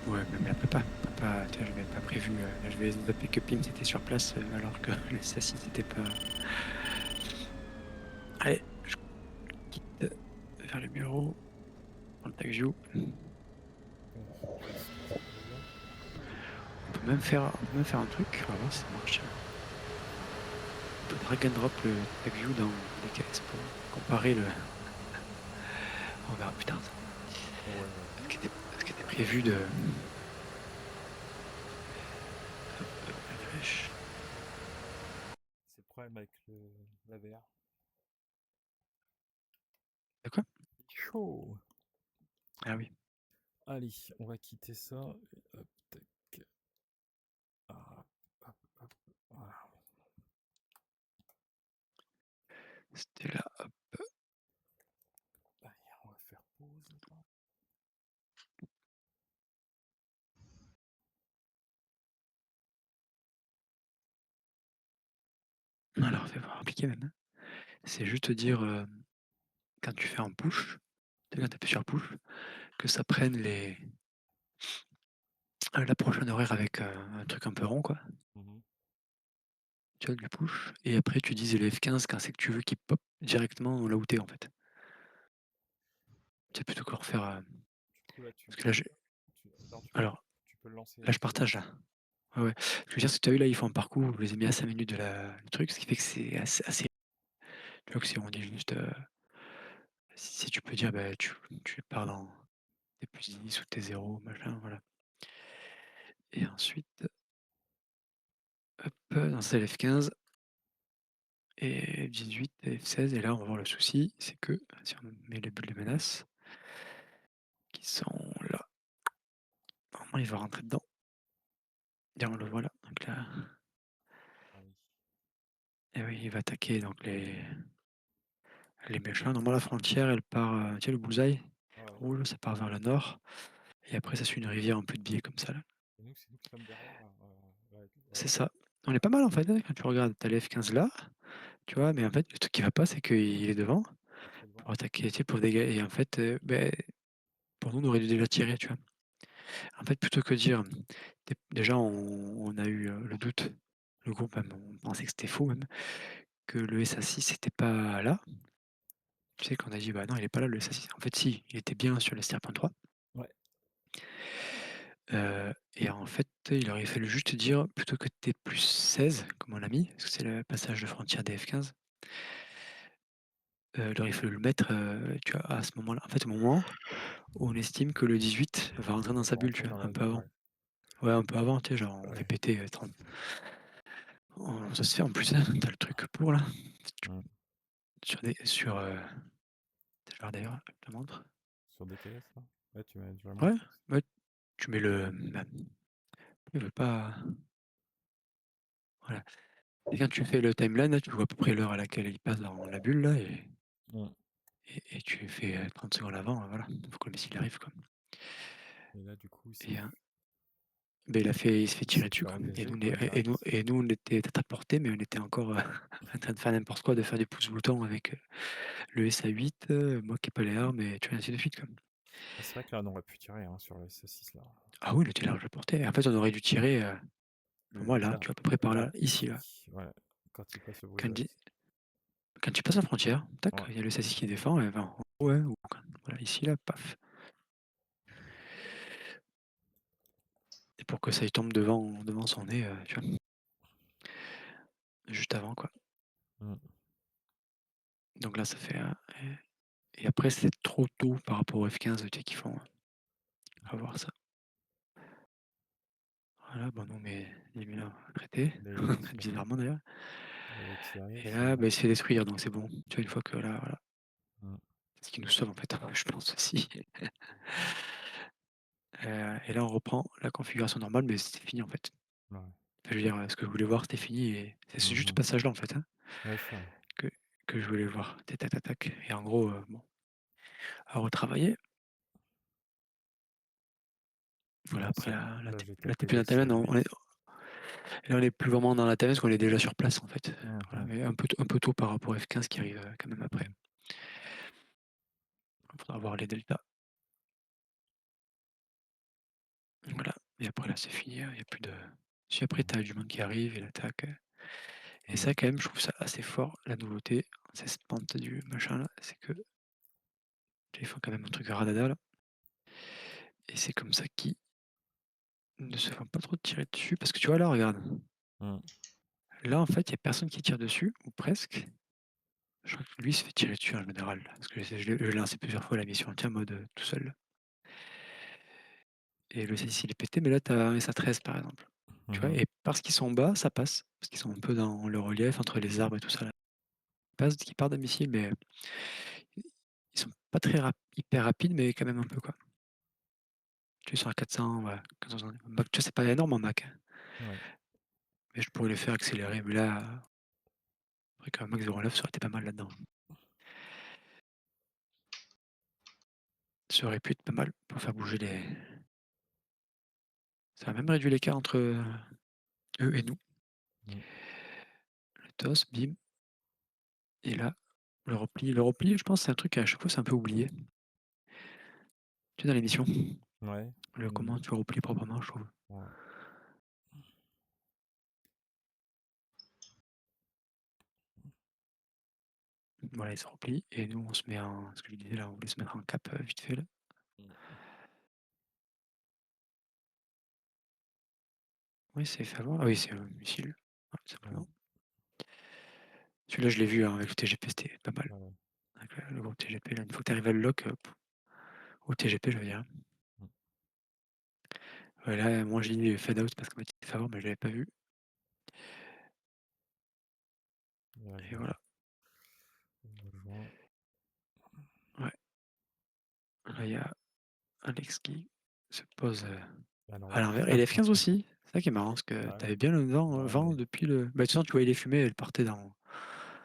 m'amener. Ouais, même la prépa. Tu vois, je n'avais pas prévu. Je vais zapper que Pim était sur place alors que le SASI n'était pas. Allez, je quitte vers le bureau. Dans le tag view. On peut même faire un truc. On va voir si ça marche. On peut drag and drop le tag view dans les cases pour comparer le. On verra plus tard. Ce qui était prévu de. La flèche. C'est le problème avec la VR. De quoi? Chaud. Ah oui. Allez, on va quitter ça. Et hop, tac. Ah, hop, hop, voilà. C'était là. Hop. Allez, on va faire pause. Alors, fais voir appliquer même. C'est juste dire quand tu fais un push, quand tu appuies sur push, que ça prenne la prochaine horaire avec un truc un peu rond, quoi. Tu vois, du push. Et après, tu dises le F15 quand c'est que tu veux qu'il pop directement là où t'es, en fait. Tu sais, plutôt que refaire. Du coup, là, Parce que là, alors, tu peux le lancer. là, je partage là. Ouais, ouais. Ce que je veux dire, c'est que tu as vu là, ils font un parcours, je les ai mis à 5 minutes du truc, ce qui fait que c'est assez. Tu vois que si on dit juste. Si tu peux dire, bah, tu pars dans tes plus 10 ou tes 0, machin, voilà. Et ensuite, hop, dans F15 et F18 et F16, et là, on va voir le souci, c'est que si on met les bulles de menace, qui sont là, normalement, il va rentrer dedans. Et on le voit là. Donc là, et oui, il va attaquer donc les méchants. Normalement, la frontière, elle part, tu sais, le bullseye rouge, ça part vers le nord. Et après, ça suit une rivière un peu de biais comme ça. Là. C'est nous qui sommes derrière. C'est ça. On est pas mal en fait, hein, quand tu regardes, t'as les F15 là, tu vois, mais en fait, le truc qui va pas, c'est qu'il est devant pour attaquer, tu sais, pour dégager. Et en fait, pour nous, on aurait dû déjà tirer, tu vois. En fait, plutôt que de dire, déjà, on a eu le doute, le groupe même, on pensait que c'était faux même, que le SA6 c'était pas là. Tu sais, qu'on a dit, bah non, il est pas là le SA6. En fait, si, il était bien sur le STR.3. Ouais. Et en fait, il aurait fallu juste dire, plutôt que T plus 16, comme on l'a mis, parce que c'est le passage de frontière des F15, il aurait fallu le mettre, tu vois, à ce moment-là. En fait, au moment où on estime que le 18 va rentrer dans sa bulle, tu vois, un peu avant. Ouais, un peu avant, tu sais, genre on fait péter 30. Oh, ça se fait en plus, hein, tu le truc pour là. Mm. Sur des sur, je vais voir d'ailleurs, je te montre. Sur DTS, là? Ouais, tu m'as déjà Ouais, montré. ouais, tu mets le, il veut pas, voilà, et quand tu fais le timeline là, tu vois à peu près l'heure à laquelle il passe dans la bulle là Mm. et tu fais, 30 secondes avant, voilà, faut que le missile arrive quoi Et là, du coup, et beh, il se fait il s'est tirer dessus fait quoi et engager, nous on quoi, est direct. et nous on était tête à portée, mais on était encore, en train de faire n'importe quoi, de faire des pouces-boutons avec, le SA-8, moi qui ai pas les armes et tu vois, ainsi de suite quoi. Ah, c'est vrai que là, on aurait pu tirer hein, sur le S6 là. Ah oui, il était large à portée. En fait, on aurait dû tirer, pour moi là, Là, tu vois à peu près par là, là, ici là. ouais, quand il passe le bruit Quand d'axe. di Quand tu passes la frontière, tac, Ouais. il y a le châssis qui défend et ben, en haut, ouais, ou voilà, ici là, paf. Et pour que ça lui tombe devant son nez, tu vois? Juste avant quoi. Mm. Donc là, ça fait, et après c'est trop tôt par rapport au F-15, tu sais, qu'ils font, à voir ça. Voilà, bon nous on met 10 000 traités, Là, il est tiré. bizarrement d'ailleurs. Il est tiré, Et c'est là, bon. bah, il se fait détruire donc c'est bon. Tu vois, une fois que là, voilà, Mm. c'est ce qui nous sauve en fait, je pense aussi. Et là on reprend la configuration normale, mais c'est fini en fait. Ouais. Je veux dire, ce que je voulais voir, c'était fini et c'est juste ce Mhm. passage là en fait, hein, Ouais, ça. que que je voulais voir. Tac, tac, tac, tac et en gros, bon, à retravailler. Voilà, Bon, après ça, là là, tu j'ai là tu tapé plus dans le la timeline, SIA 8. là on est plus vraiment dans la timeline parce qu'on est déjà sur place en fait. Voilà, Mhm. mais un peu tôt par rapport au F-15 qui arrive, quand même après. Mhm. Il faudra voir les deltas. Voilà et après là c'est fini, il y a plus de, si après tu as du monde qui arrive et l'attaque, et Mhm. ça quand même je trouve ça assez fort la nouveauté, c'est cette pente du machin là, c'est que ils font quand même un truc radada là et c'est comme ça qu'ils ne se font pas trop tirer dessus parce que tu vois là regarde, Mhm. là en fait il y a personne qui tire dessus ou presque. Je crois que lui il se fait tirer dessus en général, parce que je l'ai lancé plusieurs fois la mission entière en mode, tout seul et le C6 il est pété, mais là tu as un SA-13 par exemple, tu vois? Mhm. Et parce qu'ils sont bas, ça passe, parce qu'ils sont un peu dans le relief entre les arbres et tout ça là. Ils partent d'un missile, mais ils sont pas très hyper rapides, mais quand même un peu quoi. Tu es sur un 400, ouais, 400, Mach, tu vois? C'est pas énorme en Mach, hein, Ouais. mais je pourrais les faire accélérer, mais là, c'est vrai qu'un Mach 09 ça aurait été pas mal là-dedans. Ça aurait pu être pas mal pour faire bouger les, ça a même réduit l'écart entre, eux et nous. Mhm. Le TOS, bim et là, le repli, je pense, c'est un truc à chaque fois, c'est un peu oublié. Tu sais, dans l'émission, Ouais. le comment tu replies proprement, je trouve. Ouais. Voilà, il se replie et nous, on se met en, ce que je disais là, on voulait se mettre en cap, vite fait là. Oui, c'est fait avoir. Ah oui, c'est un missile, ouais, Ouais. simplement. Celui-là, je l'ai vu, hein, avec le TGP, c'était pas mal. Ouais. Avec le gros TGP là, une fois que tu arrives à le lock, au TGP, je veux dire. Mhm. Ouais, là, moi j'ai dit fade out parce qu'en fait, il fait avoir, mais je l'avais pas vu Et là, et voilà, je rejoins. ouais. Là, il y a Alex qui se pose, À à l'envers. l'envers et les F-15 aussi. C'est ça qui est marrant, parce que Ouais. tu avais bien le Ouais, vent depuis le, bah, de toute façon, tu voyais les fumées, elles partaient dans,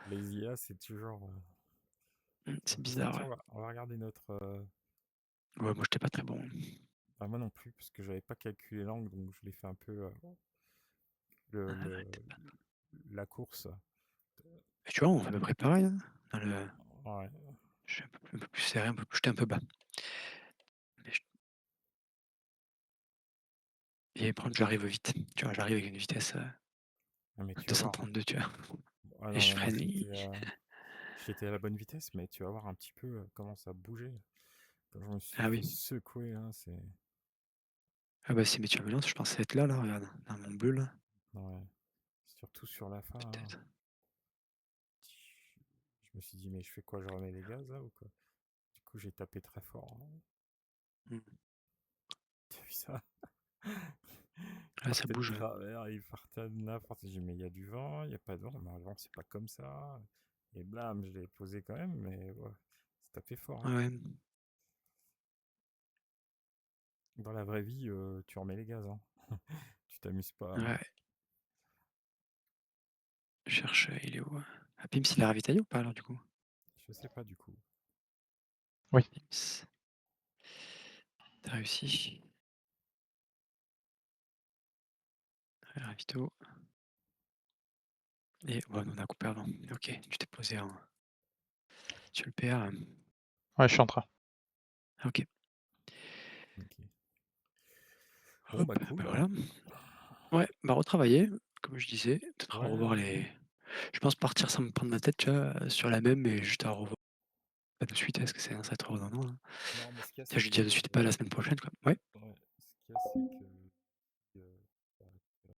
les IA, c'est toujours. c'est Tiens, bizarre, tiens, ouais. on va regarder notre. Ouais, moi, j'étais pas très bon. Bah, moi non plus, parce que j'avais pas calculé l'angle, donc je l'ai fait un peu le, Ah, le- la course. et tu vois, on fait à peu près pareil, hein, dans le, Ouais. je suis un peu plus serré, un peu plus, j'étais un peu bas. Mais et par contre, j'arrive vite, tu vois? J'arrive avec une vitesse, Ah, mais tu vas voir. 232, tu vois? Ah Et non, je mais moi freine j'étais à la bonne vitesse, mais tu vas voir un petit peu comment ça bougeait. Quand je me suis ah fait oui. secouer, hein, c'est. Ah bah, si, mes turbulences, je pensais être là, regarde, dans mon bleu, là, Ouais. Surtout sur la fin, hein. peut-être. Je me suis dit, mais je fais quoi? Je remets les gaz là ou quoi? Du coup, j'ai tapé très fort, hein. Mmh. T'as vu ça? Là, ça partait de bouge. travers, il partait de n'importe. J'ai dit, mais il y a du vent, il n'y a pas de vent. Mais le vent, c'est pas comme ça. Et blam, je l'ai posé quand même, mais ouais, c'est tapé fort. Hein. Ouais. Dans la vraie vie, tu remets les gaz. Hein. Tu t'amuses pas. Hein. Ouais. Je cherche, il est où? Ah, Pims, il a ravitaillé ou pas alors du coup? Je sais pas du coup. Pims. T'as réussi. Ravito. Et ouais, on a coupé avant. Ok, tu t'es posé en. Tu le PR. Ouais, je suis en train. Ok. Ok. Bon, Hop, bah cool. bah voilà. Ouais, bah retravailler, comme je disais. Peut-être Ouais, revoir ouais. les. Je pense partir sans me prendre la tête, tu vois, sur la même, mais juste à revoir. Pas de suite, est-ce que ça va être redondant là? Non, mais ce qu'il y a, Tiens, c'est je que. dis de suite pas la semaine prochaine, quoi. Ouais. Ouais, ce qu'il y a, c'est que.